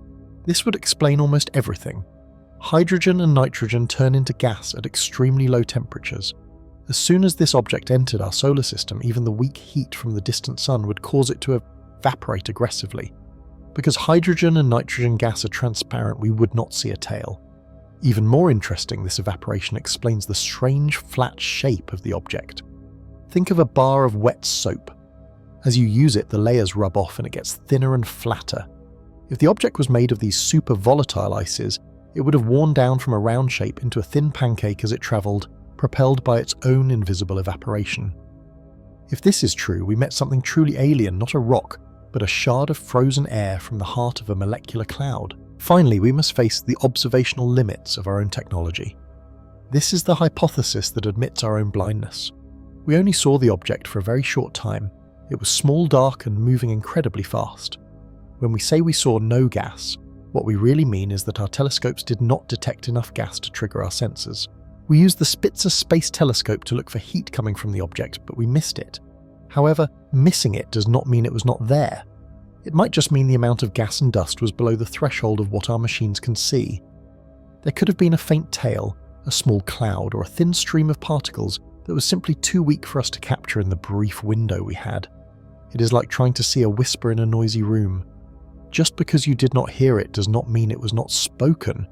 This would explain almost everything. Hydrogen and nitrogen turn into gas at extremely low temperatures. As soon as this object entered our solar system, even the weak heat from the distant sun would cause it to evaporate aggressively. Because hydrogen and nitrogen gas are transparent, we would not see a tail. Even more interesting, this evaporation explains the strange flat shape of the object. Think of a bar of wet soap. As you use it, the layers rub off and it gets thinner and flatter. If the object was made of these super volatile ices, it would have worn down from a round shape into a thin pancake as it travelled, propelled by its own invisible evaporation. If this is true, we met something truly alien, not a rock, but a shard of frozen air from the heart of a molecular cloud. Finally, we must face the observational limits of our own technology. This is the hypothesis that admits our own blindness. We only saw the object for a very short time. It was small, dark, and moving incredibly fast. When we say we saw no gas, what we really mean is that our telescopes did not detect enough gas to trigger our sensors. We used the Spitzer Space Telescope to look for heat coming from the object, but we missed it. However, missing it does not mean it was not there. It might just mean the amount of gas and dust was below the threshold of what our machines can see. There could have been a faint tail, a small cloud, or a thin stream of particles that was simply too weak for us to capture in the brief window we had. It is like trying to see a whisper in a noisy room. Just because you did not hear it does not mean it was not spoken.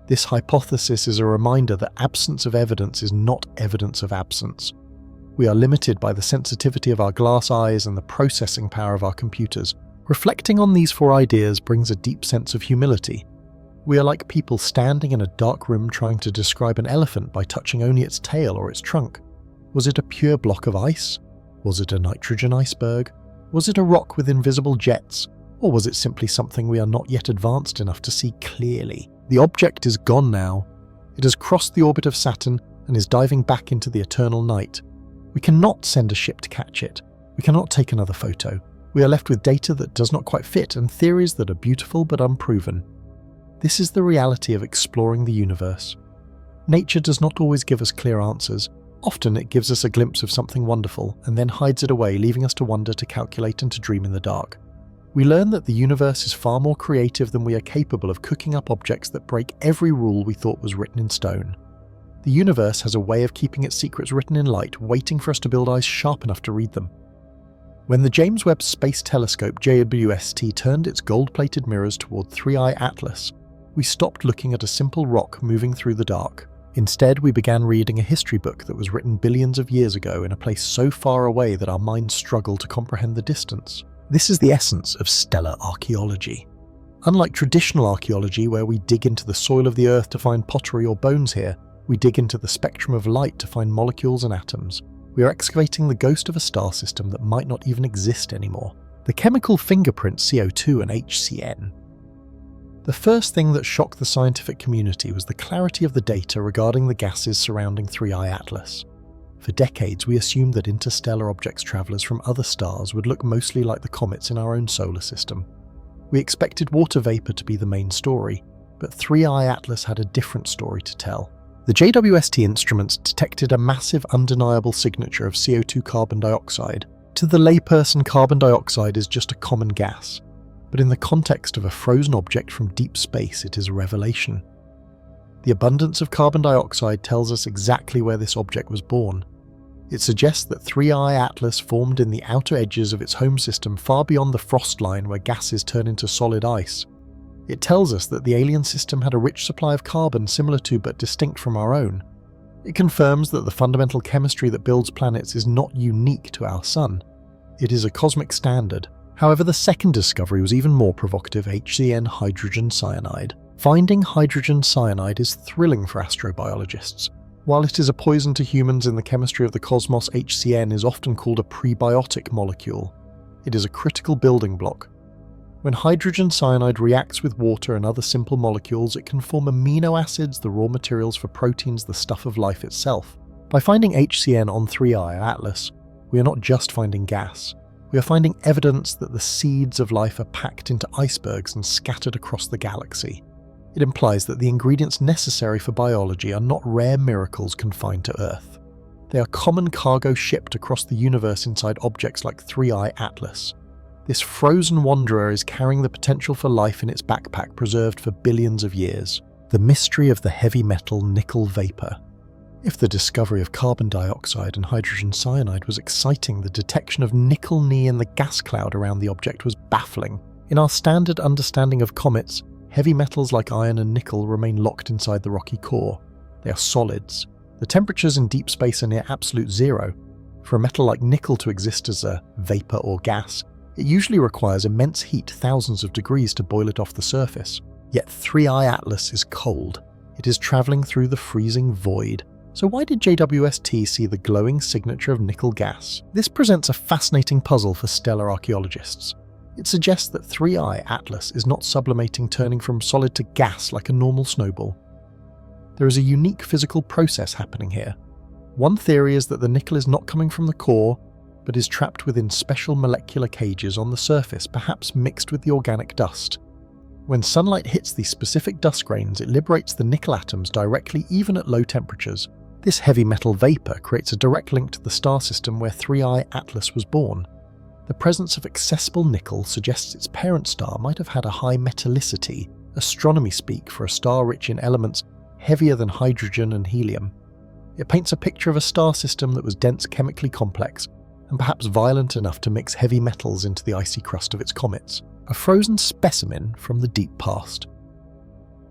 This hypothesis is a reminder that absence of evidence is not evidence of absence. We are limited by the sensitivity of our glass eyes and the processing power of our computers. Reflecting on these four ideas brings a deep sense of humility. We are like people standing in a dark room trying to describe an elephant by touching only its tail or its trunk. Was it a pure block of ice? Was it a nitrogen iceberg? Was it a rock with invisible jets? Or was it simply something we are not yet advanced enough to see clearly? The object is gone now. It has crossed the orbit of Saturn and is diving back into the eternal night. We cannot send a ship to catch it. We cannot take another photo. We are left with data that does not quite fit and theories that are beautiful but unproven. This is the reality of exploring the universe. Nature does not always give us clear answers. Often it gives us a glimpse of something wonderful and then hides it away, leaving us to wonder, to calculate, and to dream in the dark. We learn that the universe is far more creative than we are capable of cooking up objects that break every rule we thought was written in stone. The universe has a way of keeping its secrets written in light, waiting for us to build eyes sharp enough to read them. When the James Webb Space Telescope JWST turned its gold-plated mirrors toward 3I Atlas, we stopped looking at a simple rock moving through the dark. Instead, we began reading a history book that was written billions of years ago in a place so far away that our minds struggle to comprehend the distance. This is the essence of stellar archaeology. Unlike traditional archaeology, where we dig into the soil of the Earth to find pottery or bones here, we dig into the spectrum of light to find molecules and atoms. We are excavating the ghost of a star system that might not even exist anymore. The chemical fingerprint CO2 and HCN. The first thing that shocked the scientific community was the clarity of the data regarding the gases surrounding 3I Atlas. For decades, we assumed that interstellar objects travellers from other stars would look mostly like the comets in our own solar system. We expected water vapour to be the main story, but 3I Atlas had a different story to tell. The JWST instruments detected a massive undeniable signature of CO2 carbon dioxide. To the layperson, carbon dioxide is just a common gas, but in the context of a frozen object from deep space, it is a revelation. The abundance of carbon dioxide tells us exactly where this object was born. It suggests that 3I Atlas formed in the outer edges of its home system far beyond the frost line where gases turn into solid ice. It tells us that the alien system had a rich supply of carbon similar to but distinct from our own. It confirms that the fundamental chemistry that builds planets is not unique to our Sun. It is a cosmic standard. However, the second discovery was even more provocative: HCN hydrogen cyanide. Finding hydrogen cyanide is thrilling for astrobiologists. While it is a poison to humans in the chemistry of the cosmos, HCN is often called a prebiotic molecule. It is a critical building block. When hydrogen cyanide reacts with water and other simple molecules, it can form amino acids, the raw materials for proteins, the stuff of life itself. By finding HCN on 3I Atlas, we are not just finding gas. We are finding evidence that the seeds of life are packed into icebergs and scattered across the galaxy. It implies that the ingredients necessary for biology are not rare miracles confined to Earth. They are common cargo shipped across the universe inside objects like 3I Atlas. This frozen wanderer is carrying the potential for life in its backpack preserved for billions of years. The mystery of the heavy metal nickel vapor. If the discovery of carbon dioxide and hydrogen cyanide was exciting, the detection of nickel-Ni in the gas cloud around the object was baffling. In our standard understanding of comets, heavy metals like iron and nickel remain locked inside the rocky core. They are solids. The temperatures in deep space are near absolute zero. For a metal like nickel to exist as a vapor or gas, it usually requires immense heat, thousands of degrees, to boil it off the surface. Yet 3I Atlas is cold. It is travelling through the freezing void. So why did JWST see the glowing signature of nickel gas? This presents a fascinating puzzle for stellar archaeologists. It suggests that 3I Atlas is not sublimating, turning from solid to gas like a normal snowball. There is a unique physical process happening here. One theory is that the nickel is not coming from the core, but is trapped within special molecular cages on the surface, perhaps mixed with the organic dust. When sunlight hits these specific dust grains, it liberates the nickel atoms directly, even at low temperatures. This heavy metal vapor creates a direct link to the star system where 3I Atlas was born. The presence of accessible nickel suggests its parent star might have had a high metallicity, astronomy speak for a star rich in elements heavier than hydrogen and helium. It paints a picture of a star system that was dense, chemically complex, and perhaps violent enough to mix heavy metals into the icy crust of its comets, a frozen specimen from the deep past.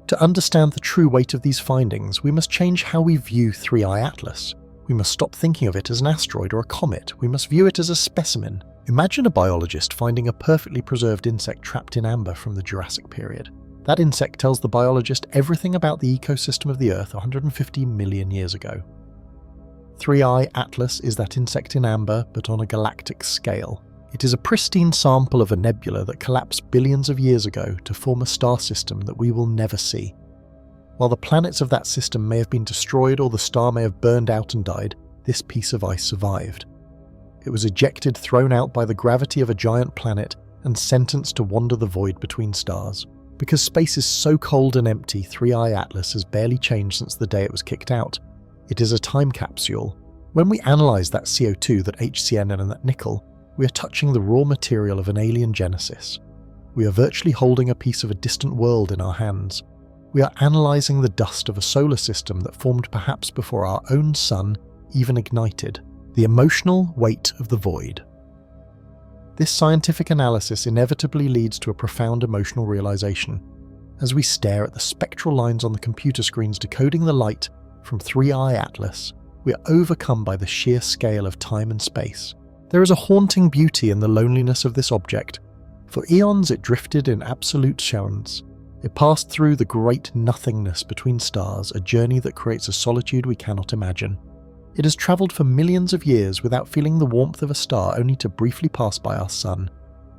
To understand the true weight of these findings, we must change how we view 3I Atlas. We must stop thinking of it as an asteroid or a comet. We must view it as a specimen. Imagine a biologist finding a perfectly preserved insect trapped in amber from the Jurassic period. That insect tells the biologist everything about the ecosystem of the Earth 150 million years ago. 3I Atlas is that insect in amber, but on a galactic scale. It is a pristine sample of a nebula that collapsed billions of years ago to form a star system that we will never see. While the planets of that system may have been destroyed or the star may have burned out and died, this piece of ice survived. It was ejected, thrown out by the gravity of a giant planet, and sentenced to wander the void between stars. Because space is so cold and empty, 3I Atlas has barely changed since the day it was kicked out. It is a time capsule. When we analyse that CO2, that HCN and that nickel, we are touching the raw material of an alien genesis. We are virtually holding a piece of a distant world in our hands. We are analysing the dust of a solar system that formed perhaps before our own sun even ignited. The emotional weight of the void. This scientific analysis inevitably leads to a profound emotional realisation. As we stare at the spectral lines on the computer screens decoding the light from 3I Atlas, we are overcome by the sheer scale of time and space. There is a haunting beauty in the loneliness of this object. For eons it drifted in absolute silence. It passed through the great nothingness between stars, a journey that creates a solitude we cannot imagine. It has travelled for millions of years without feeling the warmth of a star, only to briefly pass by our sun,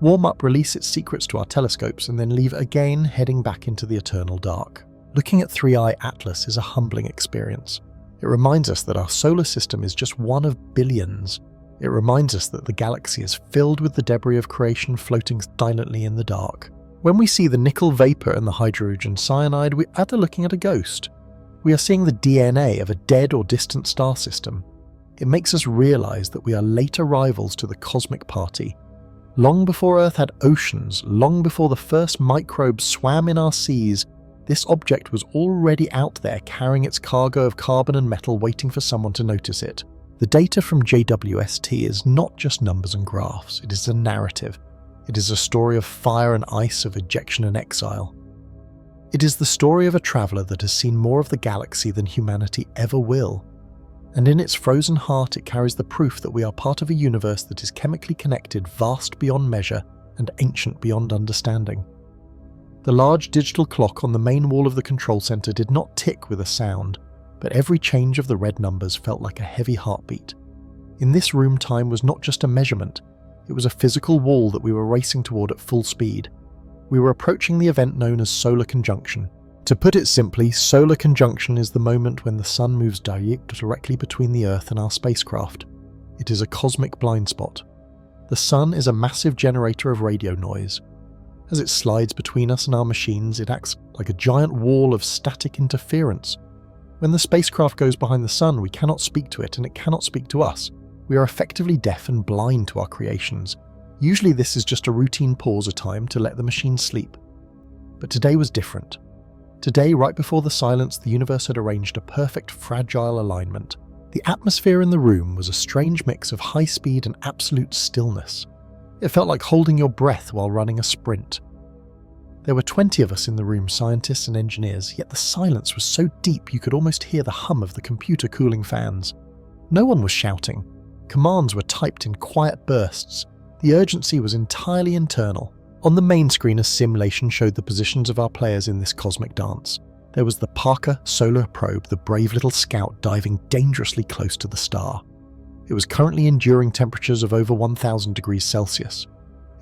warm up, release its secrets to our telescopes, and then leave again, heading back into the eternal dark. Looking at 3I Atlas is a humbling experience. It reminds us that our solar system is just one of billions. It reminds us that the galaxy is filled with the debris of creation floating silently in the dark. When we see the nickel vapor and the hydrogen cyanide, we're either looking at a ghost. We are seeing the DNA of a dead or distant star system. It makes us realize that we are late arrivals to the cosmic party. Long before Earth had oceans, long before the first microbes swam in our seas, this object was already out there carrying its cargo of carbon and metal waiting for someone to notice it. The data from JWST is not just numbers and graphs, it is a narrative. It is a story of fire and ice, of ejection and exile. It is the story of a traveller that has seen more of the galaxy than humanity ever will. And in its frozen heart it carries the proof that we are part of a universe that is chemically connected, vast beyond measure, and ancient beyond understanding. The large digital clock on the main wall of the control centre did not tick with a sound, but every change of the red numbers felt like a heavy heartbeat. In this room, time was not just a measurement, it was a physical wall that we were racing toward at full speed. We were approaching the event known as solar conjunction. To put it simply, solar conjunction is the moment when the sun moves directly between the Earth and our spacecraft. It is a cosmic blind spot. The sun is a massive generator of radio noise. As it slides between us and our machines, it acts like a giant wall of static interference. When the spacecraft goes behind the sun, we cannot speak to it and it cannot speak to us. We are effectively deaf and blind to our creations. Usually this is just a routine pause of time to let the machine sleep. But today was different. Today, right before the silence, the universe had arranged a perfect, fragile alignment. The atmosphere in the room was a strange mix of high speed and absolute stillness. It felt like holding your breath while running a sprint. There were 20 of us in the room, scientists and engineers, yet the silence was so deep you could almost hear the hum of the computer cooling fans. No one was shouting. Commands were typed in quiet bursts. The urgency was entirely internal. On the main screen, a simulation showed the positions of our players in this cosmic dance. There was the Parker solar probe, the brave little scout diving dangerously close to the star. It was currently enduring temperatures of over 1,000 degrees Celsius.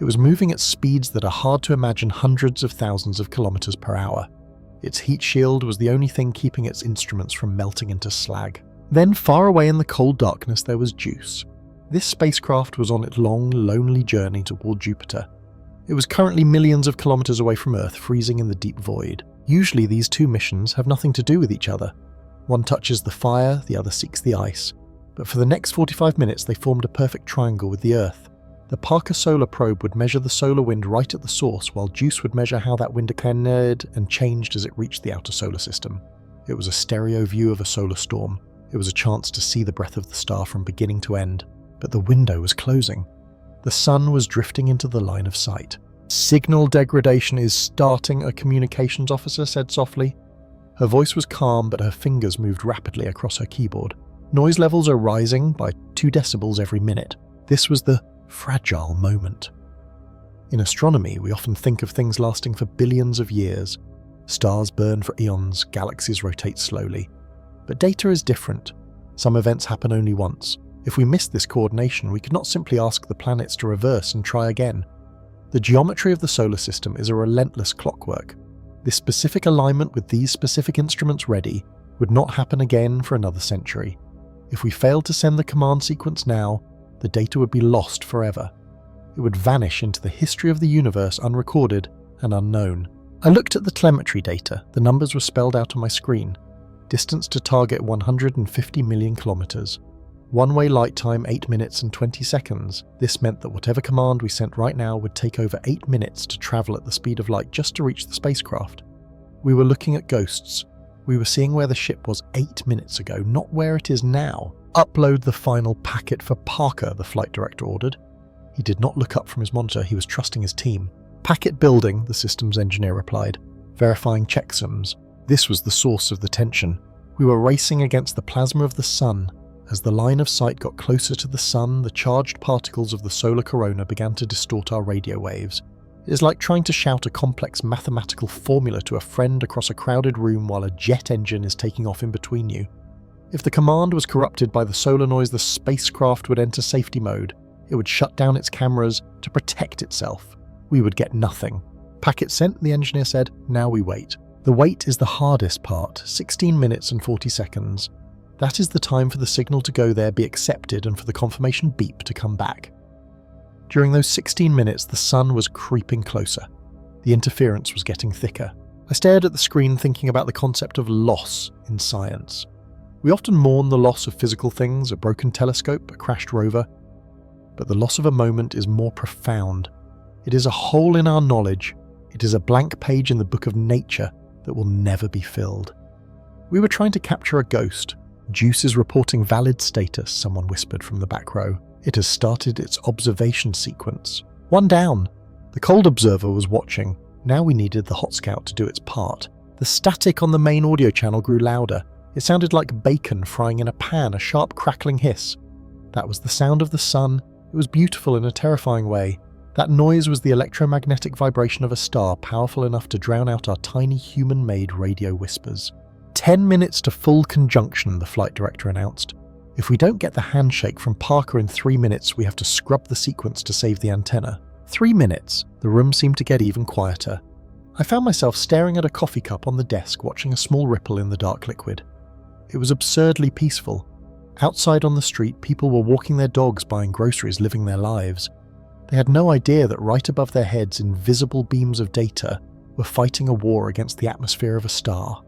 It was moving at speeds that are hard to imagine, hundreds of thousands of kilometers per hour. Its heat shield was the only thing keeping its instruments from melting into slag. Then, far away in the cold darkness, there was JUICE. This spacecraft was on its long, lonely journey toward Jupiter. It was currently millions of kilometers away from Earth, freezing in the deep void. Usually these two missions have nothing to do with each other. One touches the fire, the other seeks the ice. But for the next 45 minutes they formed a perfect triangle with the Earth. The Parker solar probe would measure the solar wind right at the source, while JUICE would measure how that wind accumulated and changed as it reached the outer solar system. It was a stereo view of a solar storm. It was a chance to see the breath of the star from beginning to end. But the window was closing. The sun was drifting into the line of sight. "Signal degradation is starting," a communications officer said softly. Her voice was calm, but her fingers moved rapidly across her keyboard. Noise levels are rising by 2 decibels every minute. This was the fragile moment. In astronomy, we often think of things lasting for billions of years. Stars burn for eons, galaxies rotate slowly. But data is different. Some events happen only once. If we missed this coordination, we could not simply ask the planets to reverse and try again. The geometry of the solar system is a relentless clockwork. This specific alignment with these specific instruments ready would not happen again for another century. If we failed to send the command sequence now, the data would be lost forever. It would vanish into the history of the universe unrecorded and unknown. I looked at the telemetry data. The numbers were spelled out on my screen. Distance to target 150 million kilometers. One-way light time 8 minutes and 20 seconds. This meant that whatever command we sent right now would take over 8 minutes to travel at the speed of light just to reach the spacecraft. We were looking at ghosts. We were seeing where the ship was 8 minutes ago, not where it is now. "Upload the final packet for Parker," the flight director ordered. He did not look up from his monitor, he was trusting his team. "Packet building," the systems engineer replied, verifying checksums. This was the source of the tension. We were racing against the plasma of the sun. As the line of sight got closer to the sun, the charged particles of the solar corona began to distort our radio waves. It is like trying to shout a complex mathematical formula to a friend across a crowded room while a jet engine is taking off in between you. If the command was corrupted by the solar noise, the spacecraft would enter safety mode. It would shut down its cameras to protect itself. We would get nothing. "Packet sent," the engineer said. "Now we wait." The wait is the hardest part, 16 minutes and 40 seconds. That is the time for the signal to go there, be accepted, and for the confirmation beep to come back. During those 16 minutes, the sun was creeping closer. The interference was getting thicker. I stared at the screen thinking about the concept of loss in science. We often mourn the loss of physical things, a broken telescope, a crashed rover. But the loss of a moment is more profound. It is a hole in our knowledge. It is a blank page in the book of nature that will never be filled. We were trying to capture a ghost. Juice is reporting valid status, someone whispered from the back row. It has started its observation sequence. One down. The cold observer was watching. Now we needed the hot scout to do its part. The static on the main audio channel grew louder. It sounded like bacon frying in a pan, a sharp crackling hiss. That was the sound of the sun. It was beautiful in a terrifying way. That noise was the electromagnetic vibration of a star, powerful enough to drown out our tiny human-made radio whispers. 10 minutes to full conjunction, the flight director announced. If we don't get the handshake from Parker in 3 minutes, we have to scrub the sequence to save the antenna. 3 minutes. The room seemed to get even quieter. I found myself staring at a coffee cup on the desk, watching a small ripple in the dark liquid. It was absurdly peaceful. Outside on the street, people were walking their dogs, buying groceries, living their lives. They had no idea that right above their heads, invisible beams of data were fighting a war against the atmosphere of a star.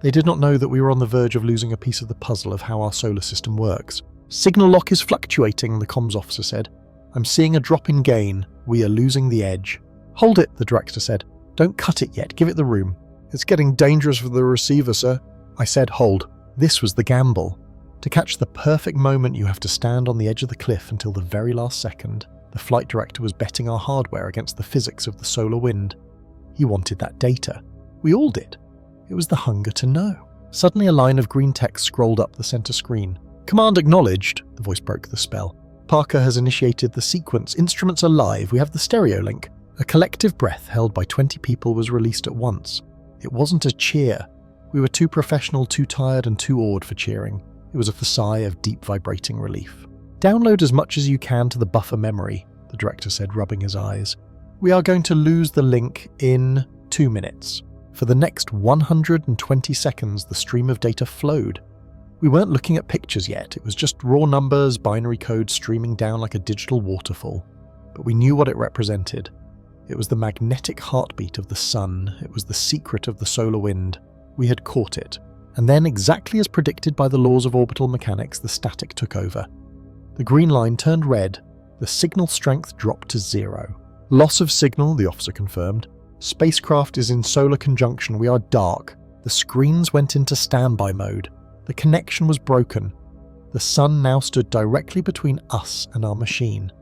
They did not know that we were on the verge of losing a piece of the puzzle of how our solar system works. "Signal lock is fluctuating," the comms officer said. "I'm seeing a drop in gain. We are losing the edge." "Hold it," the director said. "Don't cut it yet. Give it the room." "It's getting dangerous for the receiver, sir." I said, "Hold." This was the gamble. To catch the perfect moment, you have to stand on the edge of the cliff until the very last second. The flight director was betting our hardware against the physics of the solar wind. He wanted that data. We all did. It was the hunger to know. Suddenly a line of green text scrolled up the center screen. "Command acknowledged," the voice broke the spell. "Parker has initiated the sequence. Instruments are live. We have the stereo link." A collective breath held by 20 people was released at once. It wasn't a cheer. We were too professional, too tired, and too awed for cheering. It was a sigh of deep vibrating relief. "Download as much as you can to the buffer memory," the director said, rubbing his eyes. "We are going to lose the link in 2 minutes." For the next 120 seconds, the stream of data flowed. We weren't looking at pictures yet. It was just raw numbers, binary code streaming down like a digital waterfall. But we knew what it represented. It was the magnetic heartbeat of the sun. It was the secret of the solar wind. We had caught it. And then, exactly as predicted by the laws of orbital mechanics, the static took over. The green line turned red. The signal strength dropped to 0. "Loss of signal," the officer confirmed. "Spacecraft is in solar conjunction. We are dark." The screens went into standby mode. The connection was broken. The sun now stood directly between us and our machine.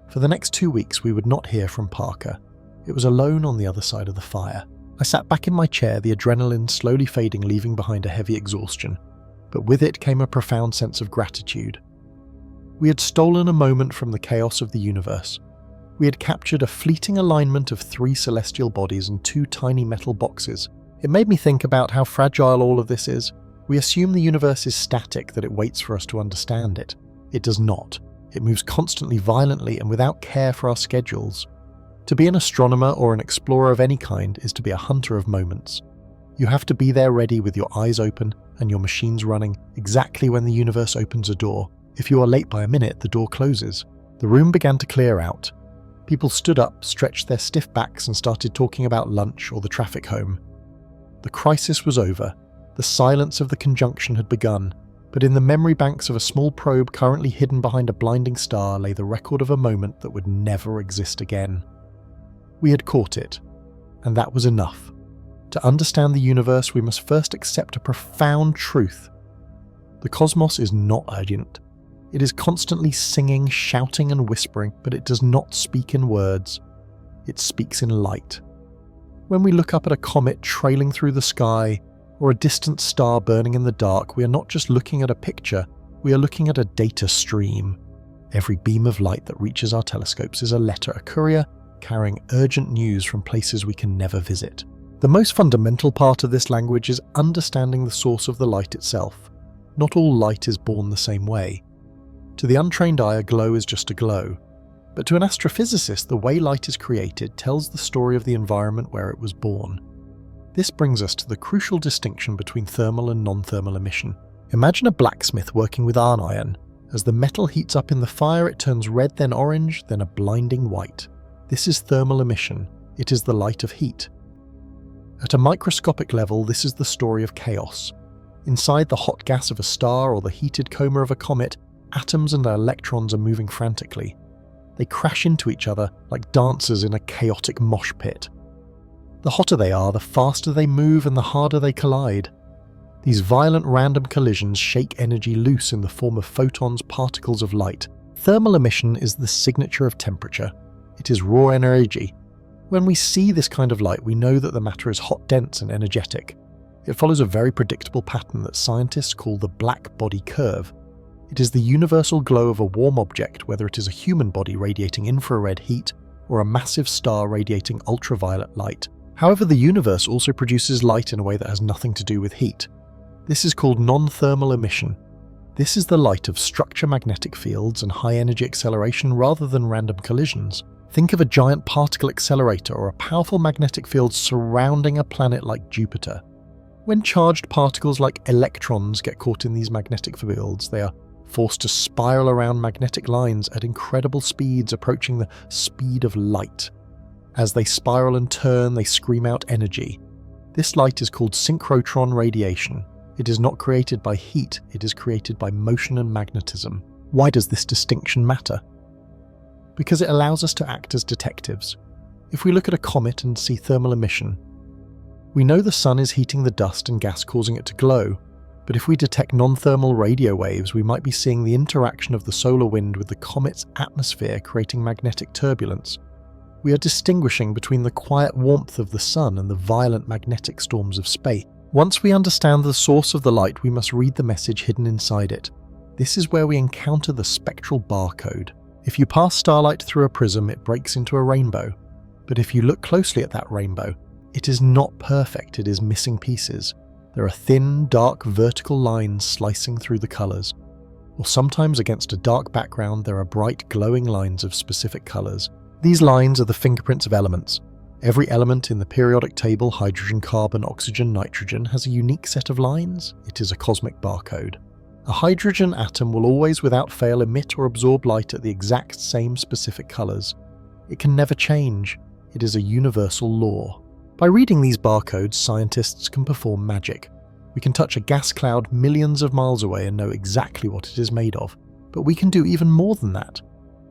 For the next 2 weeks, we would not hear from Parker. It was alone on the other side of the fire. I sat back in my chair, the adrenaline slowly fading, leaving behind a heavy exhaustion. But with it came a profound sense of gratitude. We had stolen a moment from the chaos of the universe. We had captured a fleeting alignment of 3 celestial bodies and 2 tiny metal boxes. It made me think about how fragile all of this is. We assume the universe is static, that it waits for us to understand it. It does not. It moves constantly, violently, and without care for our schedules. To be an astronomer or an explorer of any kind is to be a hunter of moments. You have to be there ready with your eyes open and your machines running exactly when the universe opens a door. If you are late by a minute, the door closes. The room began to clear out. People stood up, stretched their stiff backs, and started talking about lunch or the traffic home. The crisis was over. The silence of the conjunction had begun, but in the memory banks of a small probe currently hidden behind a blinding star lay the record of a moment that would never exist again. We had caught it, and that was enough. To understand the universe, we must first accept a profound truth. The cosmos is not urgent. It is constantly singing, shouting, and whispering, but it does not speak in words. It speaks in light. When we look up at a comet trailing through the sky, or a distant star burning in the dark, we are not just looking at a picture, we are looking at a data stream. Every beam of light that reaches our telescopes is a letter, a courier, carrying urgent news from places we can never visit. The most fundamental part of this language is understanding the source of the light itself. Not all light is born the same way. To the untrained eye, a glow is just a glow. But to an astrophysicist, the way light is created tells the story of the environment where it was born. This brings us to the crucial distinction between thermal and non-thermal emission. Imagine a blacksmith working with iron. As the metal heats up in the fire, it turns red, then orange, then a blinding white. This is thermal emission. It is the light of heat. At a microscopic level, this is the story of chaos. Inside the hot gas of a star or the heated coma of a comet, atoms and their electrons are moving frantically. They crash into each other like dancers in a chaotic mosh pit. The hotter they are, the faster they move and the harder they collide. These violent random collisions shake energy loose in the form of photons, particles of light. Thermal emission is the signature of temperature. It is raw energy. When we see this kind of light, we know that the matter is hot, dense, and energetic. It follows a very predictable pattern that scientists call the black body curve. It is the universal glow of a warm object, whether it is a human body radiating infrared heat or a massive star radiating ultraviolet light. However, the universe also produces light in a way that has nothing to do with heat. This is called non-thermal emission. This is the light of structure magnetic fields and high-energy acceleration rather than random collisions. Think of a giant particle accelerator or a powerful magnetic field surrounding a planet like Jupiter. When charged particles like electrons get caught in these magnetic fields, they are forced to spiral around magnetic lines at incredible speeds approaching the speed of light. As they spiral and turn, they scream out energy. This light is called synchrotron radiation. It is not created by heat, it is created by motion and magnetism. Why does this distinction matter? Because it allows us to act as detectives. If we look at a comet and see thermal emission, we know the sun is heating the dust and gas causing it to glow, but if we detect non-thermal radio waves, we might be seeing the interaction of the solar wind with the comet's atmosphere creating magnetic turbulence. We are distinguishing between the quiet warmth of the sun and the violent magnetic storms of space. Once we understand the source of the light, we must read the message hidden inside it. This is where we encounter the spectral barcode. If you pass starlight through a prism, it breaks into a rainbow. But if you look closely at that rainbow, it is not perfect, it is missing pieces. There are thin, dark, vertical lines slicing through the colours. Or sometimes against a dark background, there are bright, glowing lines of specific colours. These lines are the fingerprints of elements. Every element in the periodic table, hydrogen, carbon, oxygen, nitrogen, has a unique set of lines. It is a cosmic barcode. A hydrogen atom will always without fail emit or absorb light at the exact same specific colours. It can never change. It is a universal law. By reading these barcodes, scientists can perform magic. We can touch a gas cloud millions of miles away and know exactly what it is made of. But we can do even more than that.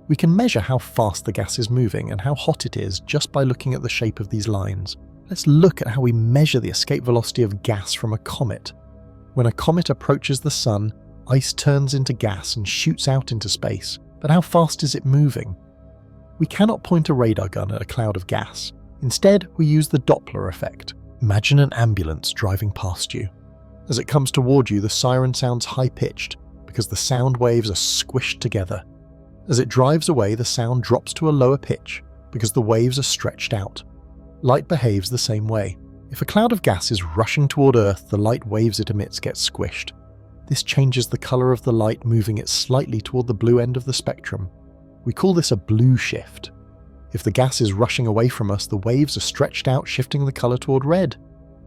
We can measure how fast the gas is moving and how hot it is just by looking at the shape of these lines. Let's look at how we measure the escape velocity of gas from a comet. When a comet approaches the sun, ice turns into gas and shoots out into space. But how fast is it moving? We cannot point a radar gun at a cloud of gas. Instead, we use the Doppler effect. Imagine an ambulance driving past you. As it comes toward you, the siren sounds high-pitched because the sound waves are squished together. As it drives away, the sound drops to a lower pitch because the waves are stretched out. Light behaves the same way. If a cloud of gas is rushing toward Earth, the light waves it emits get squished. This changes the colour of the light, moving it slightly toward the blue end of the spectrum. We call this a blue shift. If the gas is rushing away from us, the waves are stretched out, shifting the colour toward red.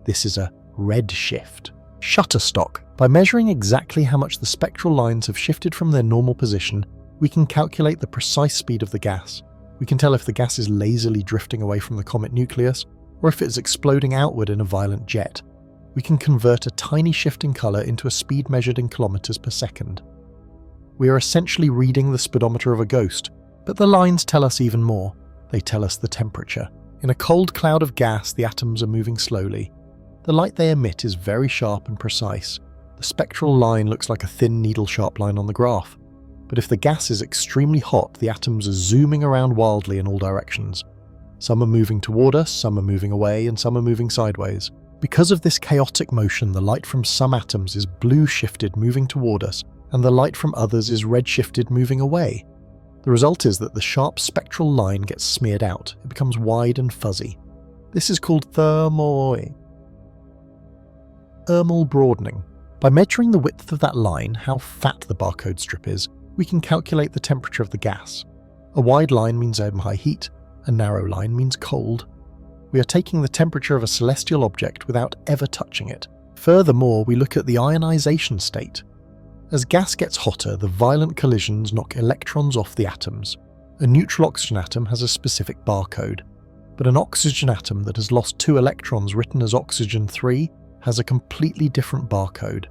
This is a red shift. Shutterstock. By measuring exactly how much the spectral lines have shifted from their normal position, we can calculate the precise speed of the gas. We can tell if the gas is lazily drifting away from the comet nucleus, or if it's exploding outward in a violent jet. We can convert a tiny shift in colour into a speed measured in kilometres per second. We are essentially reading the speedometer of a ghost, but the lines tell us even more. They tell us the temperature. In a cold cloud of gas, the atoms are moving slowly. The light they emit is very sharp and precise. The spectral line looks like a thin needle-sharp line on the graph. But if the gas is extremely hot, the atoms are zooming around wildly in all directions. Some are moving toward us, some are moving away, and some are moving sideways. Because of this chaotic motion, the light from some atoms is blue-shifted moving toward us, and the light from others is red-shifted moving away. The result is that the sharp spectral line gets smeared out. It becomes wide and fuzzy. This is called thermal broadening. By measuring the width of that line, how fat the barcode strip is, we can calculate the temperature of the gas. A wide line means high heat, a narrow line means cold. We are taking the temperature of a celestial object without ever touching it. Furthermore, we look at the ionization state. As gas gets hotter, the violent collisions knock electrons off the atoms. A neutral oxygen atom has a specific barcode. But an oxygen atom that has lost 2 electrons written as oxygen 3 has a completely different barcode.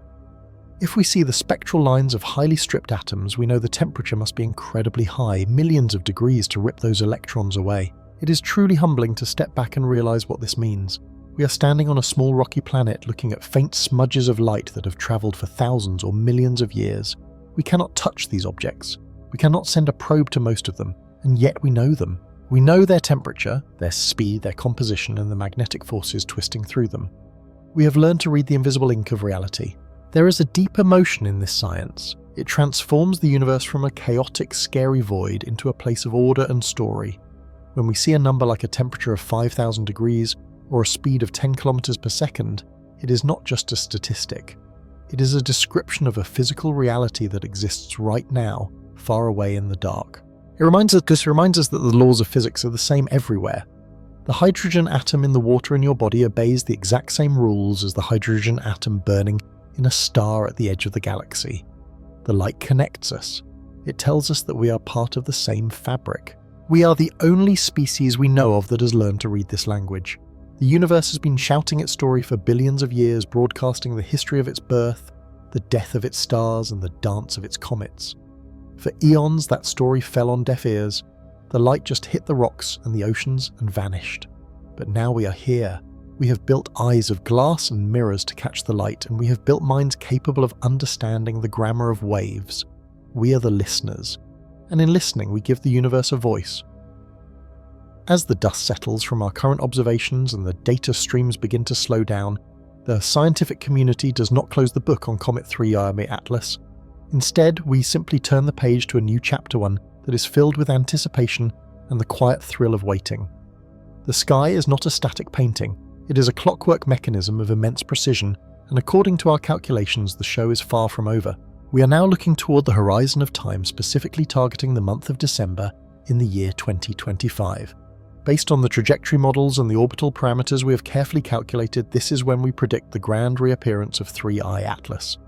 If we see the spectral lines of highly stripped atoms, we know the temperature must be incredibly high, millions of degrees to rip those electrons away. It is truly humbling to step back and realize what this means. We are standing on a small rocky planet looking at faint smudges of light that have traveled for thousands or millions of years. We cannot touch these objects. We cannot send a probe to most of them, and yet we know them. We know their temperature, their speed, their composition, and the magnetic forces twisting through them. We have learned to read the invisible ink of reality. There is a deeper motion in this science. It transforms the universe from a chaotic, scary void into a place of order and story. When we see a number like a temperature of 5,000 degrees or a speed of 10 kilometers per second, it is not just a statistic. It is a description of a physical reality that exists right now, far away in the dark. It reminds us that the laws of physics are the same everywhere. The hydrogen atom in the water in your body obeys the exact same rules as the hydrogen atom burning in a star at the edge of the galaxy. The light connects us. It tells us that we are part of the same fabric. We are the only species we know of that has learned to read this language. The universe has been shouting its story for billions of years, broadcasting the history of its birth, the death of its stars, and the dance of its comets. For eons, that story fell on deaf ears. The light just hit the rocks and the oceans and vanished. But now we are here. We have built eyes of glass and mirrors to catch the light, and we have built minds capable of understanding the grammar of waves. We are the listeners, and in listening we give the universe a voice. As the dust settles from our current observations and the data streams begin to slow down, the scientific community does not close the book on Comet 3i Atlas. Instead, we simply turn the page to a new chapter 1 that is filled with anticipation and the quiet thrill of waiting. The sky is not a static painting. It is a clockwork mechanism of immense precision, and according to our calculations, the show is far from over. We are now looking toward the horizon of time, specifically targeting the month of December in the year 2025. Based on the trajectory models and the orbital parameters we have carefully calculated, this is when we predict the grand reappearance of 3i Atlas.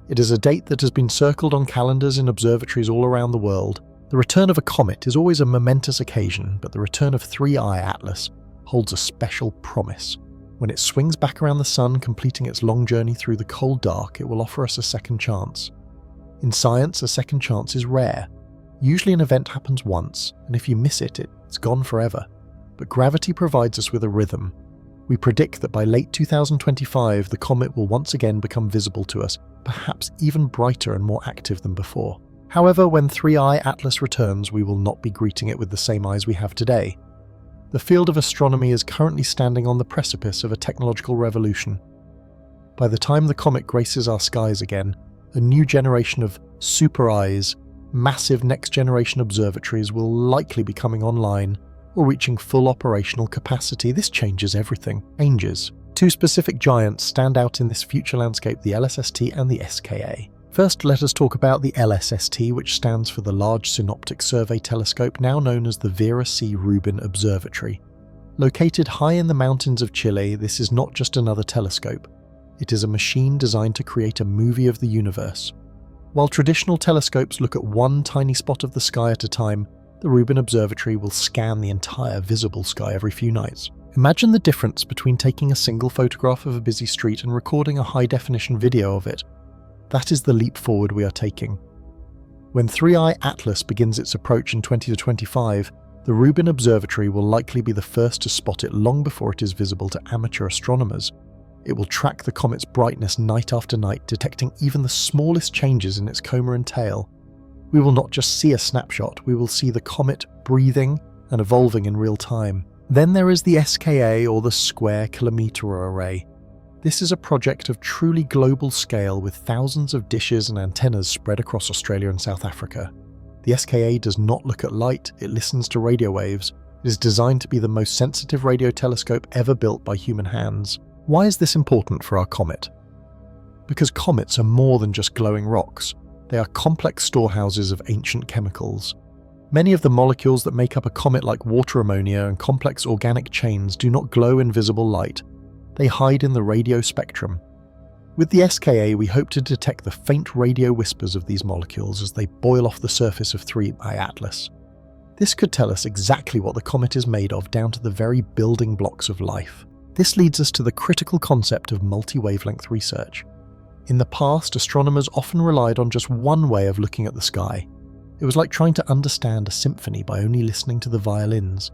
It is a date that has been circled on calendars in observatories all around the world. The return of a comet is always a momentous occasion, but the return of 3i Atlas holds a special promise. When it swings back around the sun, completing its long journey through the cold dark, it will offer us a second chance. In science, a second chance is rare. Usually an event happens once, and if you miss it, it's gone forever. But gravity provides us with a rhythm. We predict that by late 2025, the comet will once again become visible to us, perhaps even brighter and more active than before. However, when 3i Atlas returns, we will not be greeting it with the same eyes we have today. The field of astronomy is currently standing on the precipice of a technological revolution. By the time the comet graces our skies again, a new generation of super eyes, massive next-generation observatories will likely be coming online or reaching full operational capacity. This changes everything. Two specific giants stand out in this future landscape, the LSST and the SKA. First, let us talk about the LSST, which stands for the Large Synoptic Survey Telescope, now known as the Vera C. Rubin Observatory. Located high in the mountains of Chile, this is not just another telescope. It is a machine designed to create a movie of the universe. While traditional telescopes look at one tiny spot of the sky at a time, the Rubin Observatory will scan the entire visible sky every few nights. Imagine the difference between taking a single photograph of a busy street and recording a high-definition video of it. That is the leap forward we are taking. When 3i Atlas begins its approach in 2025, the Rubin Observatory will likely be the first to spot it long before it is visible to amateur astronomers. It will track the comet's brightness night after night, detecting even the smallest changes in its coma and tail. We will not just see a snapshot, we will see the comet breathing and evolving in real time. Then there is the SKA, or the Square Kilometre Array. This is a project of truly global scale with thousands of dishes and antennas spread across Australia and South Africa. The SKA does not look at light, it listens to radio waves. It is designed to be the most sensitive radio telescope ever built by human hands. Why is this important for our comet? Because comets are more than just glowing rocks. They are complex storehouses of ancient chemicals. Many of the molecules that make up a comet, like water ammonia and complex organic chains, do not glow in visible light. They hide in the radio spectrum. With the SKA, we hope to detect the faint radio whispers of these molecules as they boil off the surface of 3i Atlas. This could tell us exactly what the comet is made of, down to the very building blocks of life. This leads us to the critical concept of multi-wavelength research. In the past, astronomers often relied on just one way of looking at the sky. It was like trying to understand a symphony by only listening to the violins.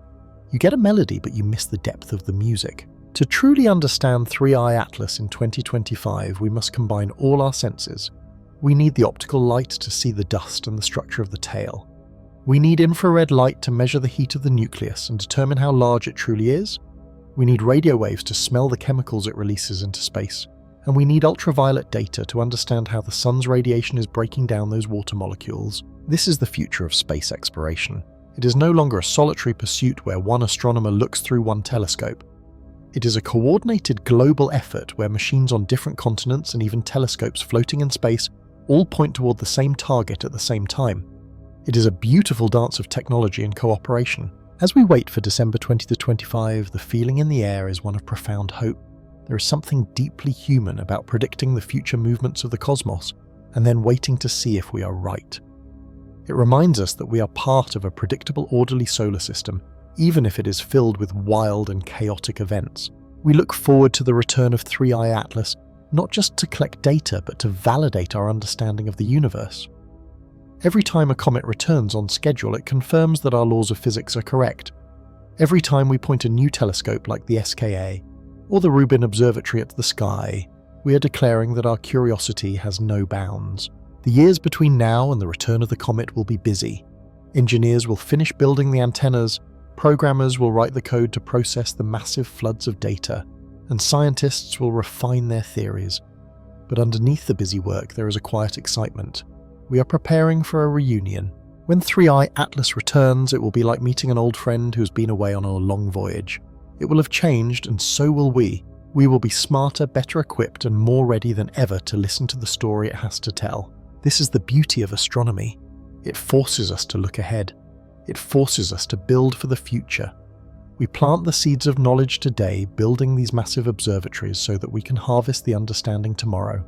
You get a melody, but you miss the depth of the music. To truly understand 3i Atlas in 2025, we must combine all our senses. We need the optical light to see the dust and the structure of the tail. We need infrared light to measure the heat of the nucleus and determine how large it truly is. We need radio waves to smell the chemicals it releases into space. And we need ultraviolet data to understand how the sun's radiation is breaking down those water molecules. This is the future of space exploration. It is no longer a solitary pursuit where one astronomer looks through one telescope. It is a coordinated global effort where machines on different continents and even telescopes floating in space all point toward the same target at the same time. It is a beautiful dance of technology and cooperation. As we wait for December 2025, the feeling in the air is one of profound hope. There is something deeply human about predicting the future movements of the cosmos and then waiting to see if we are right. It reminds us that we are part of a predictable, orderly solar system, even if it is filled with wild and chaotic events. We look forward to the return of 3i Atlas, not just to collect data, but to validate our understanding of the universe. Every time a comet returns on schedule, it confirms that our laws of physics are correct. Every time we point a new telescope like the SKA, or the Rubin Observatory at the sky, we are declaring that our curiosity has no bounds. The years between now and the return of the comet will be busy. Engineers will finish building the antennas, programmers will write the code to process the massive floods of data, and scientists will refine their theories. But underneath the busy work, there is a quiet excitement. We are preparing for a reunion. When 3i Atlas returns, it will be like meeting an old friend who's been away on a long voyage. It will have changed, and so will we. We will be smarter, better equipped, and more ready than ever to listen to the story it has to tell. This is the beauty of astronomy. It forces us to look ahead. It forces us to build for the future. We plant the seeds of knowledge today, building these massive observatories so that we can harvest the understanding tomorrow.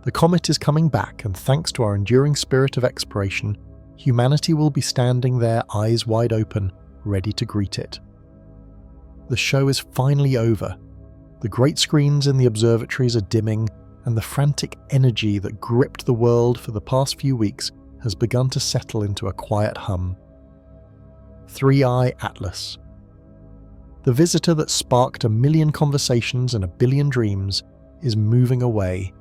The comet is coming back, and thanks to our enduring spirit of exploration, humanity will be standing there, eyes wide open, ready to greet it. The show is finally over. The great screens in the observatories are dimming, and the frantic energy that gripped the world for the past few weeks has begun to settle into a quiet hum. 3i Atlas. The visitor that sparked a million conversations and a billion dreams is moving away,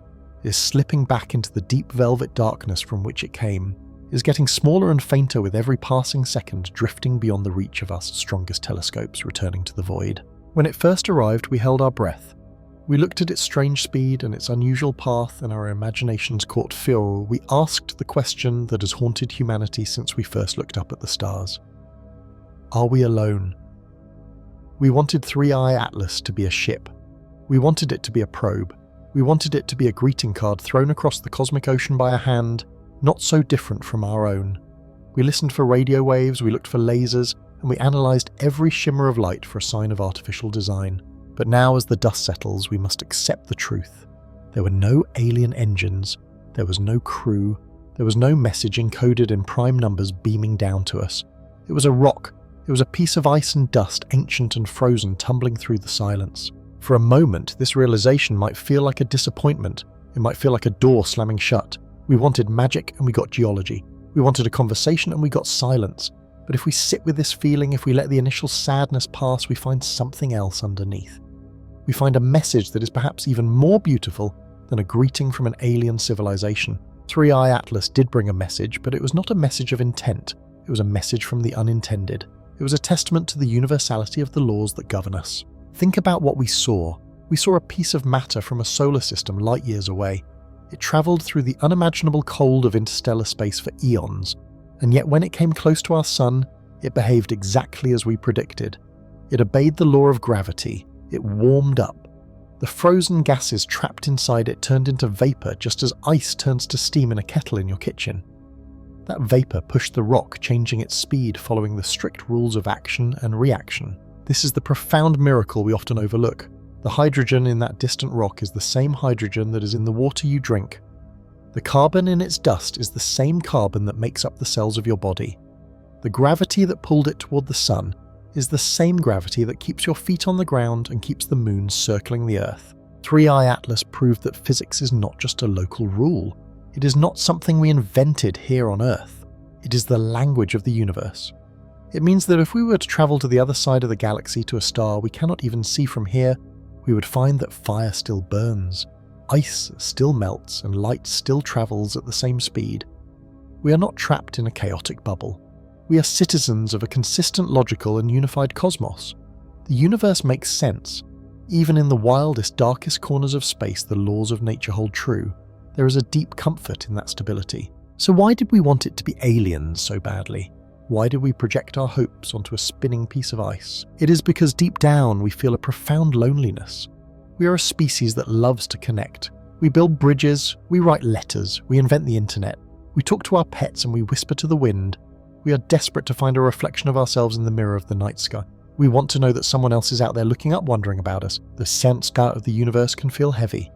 is slipping back into the deep velvet darkness from which it came, is getting smaller and fainter with every passing second, drifting beyond the reach of our strongest telescopes, returning to the void. When it first arrived, we held our breath. We looked at its strange speed and its unusual path, and our imaginations caught fire. We asked the question that has haunted humanity since we first looked up at the stars. Are we alone? We wanted 3i Atlas to be a ship. We wanted it to be a probe. We wanted it to be a greeting card thrown across the cosmic ocean by a hand, not so different from our own. We listened for radio waves, we looked for lasers, and we analysed every shimmer of light for a sign of artificial design. But now, as the dust settles, we must accept the truth. There were no alien engines, there was no crew, there was no message encoded in prime numbers beaming down to us. It was a rock, it was a piece of ice and dust, ancient and frozen, tumbling through the silence. For a moment, this realization might feel like a disappointment. It might feel like a door slamming shut. We wanted magic and we got geology. We wanted a conversation and we got silence. But if we sit with this feeling, if we let the initial sadness pass, we find something else underneath. We find a message that is perhaps even more beautiful than a greeting from an alien civilization. 3i Atlas did bring a message, but it was not a message of intent. It was a message from the unintended. It was a testament to the universality of the laws that govern us. Think about what we saw. We saw a piece of matter from a solar system light years away. It travelled through the unimaginable cold of interstellar space for eons, and yet when it came close to our sun, it behaved exactly as we predicted. It obeyed the law of gravity. It warmed up. The frozen gases trapped inside it turned into vapour, just as ice turns to steam in a kettle in your kitchen. That vapour pushed the rock, changing its speed following the strict rules of action and reaction. This is the profound miracle we often overlook. The hydrogen in that distant rock is the same hydrogen that is in the water you drink. The carbon in its dust is the same carbon that makes up the cells of your body. The gravity that pulled it toward the sun is the same gravity that keeps your feet on the ground and keeps the moon circling the Earth. 3i Atlas proved that physics is not just a local rule. It is not something we invented here on Earth. It is the language of the universe. It means that if we were to travel to the other side of the galaxy to a star we cannot even see from here, we would find that fire still burns, ice still melts, and light still travels at the same speed. We are not trapped in a chaotic bubble. We are citizens of a consistent, logical, and unified cosmos. The universe makes sense. Even in the wildest, darkest corners of space, the laws of nature hold true. There is a deep comfort in that stability. So why did we want it to be aliens so badly? Why did we project our hopes onto a spinning piece of ice? It is because deep down we feel a profound loneliness. We are a species that loves to connect. We build bridges, we write letters, we invent the internet. We talk to our pets and we whisper to the wind. We are desperate to find a reflection of ourselves in the mirror of the night sky. We want to know that someone else is out there looking up, wondering about us. The sense of the universe can feel heavy.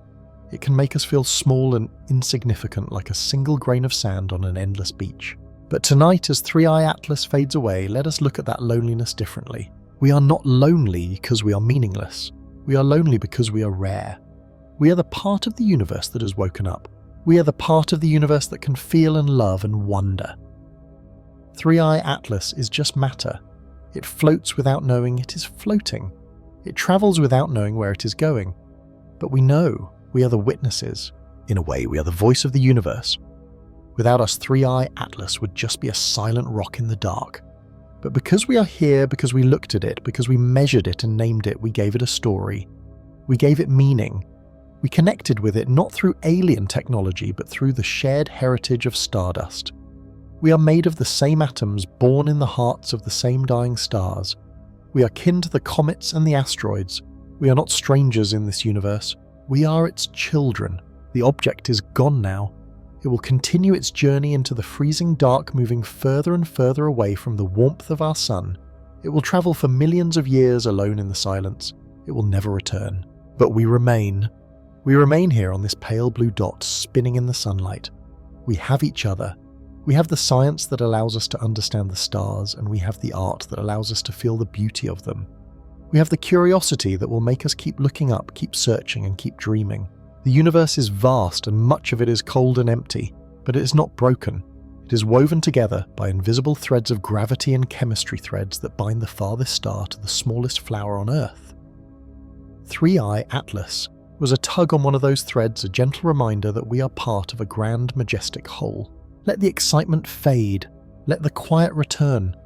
It can make us feel small and insignificant, like a single grain of sand on an endless beach. But tonight, as 3i Atlas fades away, let us look at that loneliness differently. We are not lonely because we are meaningless. We are lonely because we are rare. We are the part of the universe that has woken up. We are the part of the universe that can feel and love and wonder. 3i Atlas is just matter. It floats without knowing it is floating. It travels without knowing where it is going. But we know. We are the witnesses. In a way, we are the voice of the universe. Without us, 3i Atlas would just be a silent rock in the dark. But because we are here, because we looked at it, because we measured it and named it, we gave it a story. We gave it meaning. We connected with it not through alien technology, but through the shared heritage of stardust. We are made of the same atoms, born in the hearts of the same dying stars. We are kin to the comets and the asteroids. We are not strangers in this universe. We are its children. The object is gone now. It will continue its journey into the freezing dark, moving further and further away from the warmth of our sun. It will travel for millions of years alone in the silence. It will never return. But we remain. We remain here on this pale blue dot spinning in the sunlight. We have each other. We have the science that allows us to understand the stars, and we have the art that allows us to feel the beauty of them. We have the curiosity that will make us keep looking up, keep searching, and keep dreaming. The universe is vast and much of it is cold and empty, but it is not broken. It is woven together by invisible threads of gravity and chemistry threads that bind the farthest star to the smallest flower on Earth. 3i Atlas was a tug on one of those threads, a gentle reminder that we are part of a grand, majestic whole. Let the excitement fade. Let the quiet return.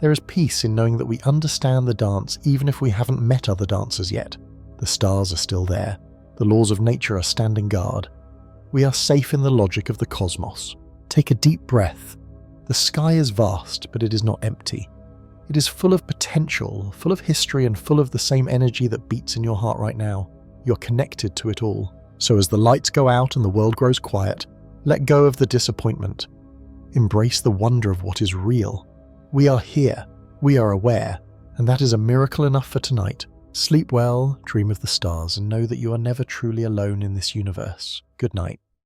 There is peace in knowing that we understand the dance even if we haven't met other dancers yet. The stars are still there. The laws of nature are standing guard. We are safe in the logic of the cosmos. Take a deep breath. The sky is vast, but it is not empty. It is full of potential, full of history, and full of the same energy that beats in your heart right now. You're connected to it all. So as the lights go out and the world grows quiet, let go of the disappointment. Embrace the wonder of what is real. We are here. We are aware. And that is a miracle enough for tonight. Sleep well, dream of the stars, and know that you are never truly alone in this universe. Good night.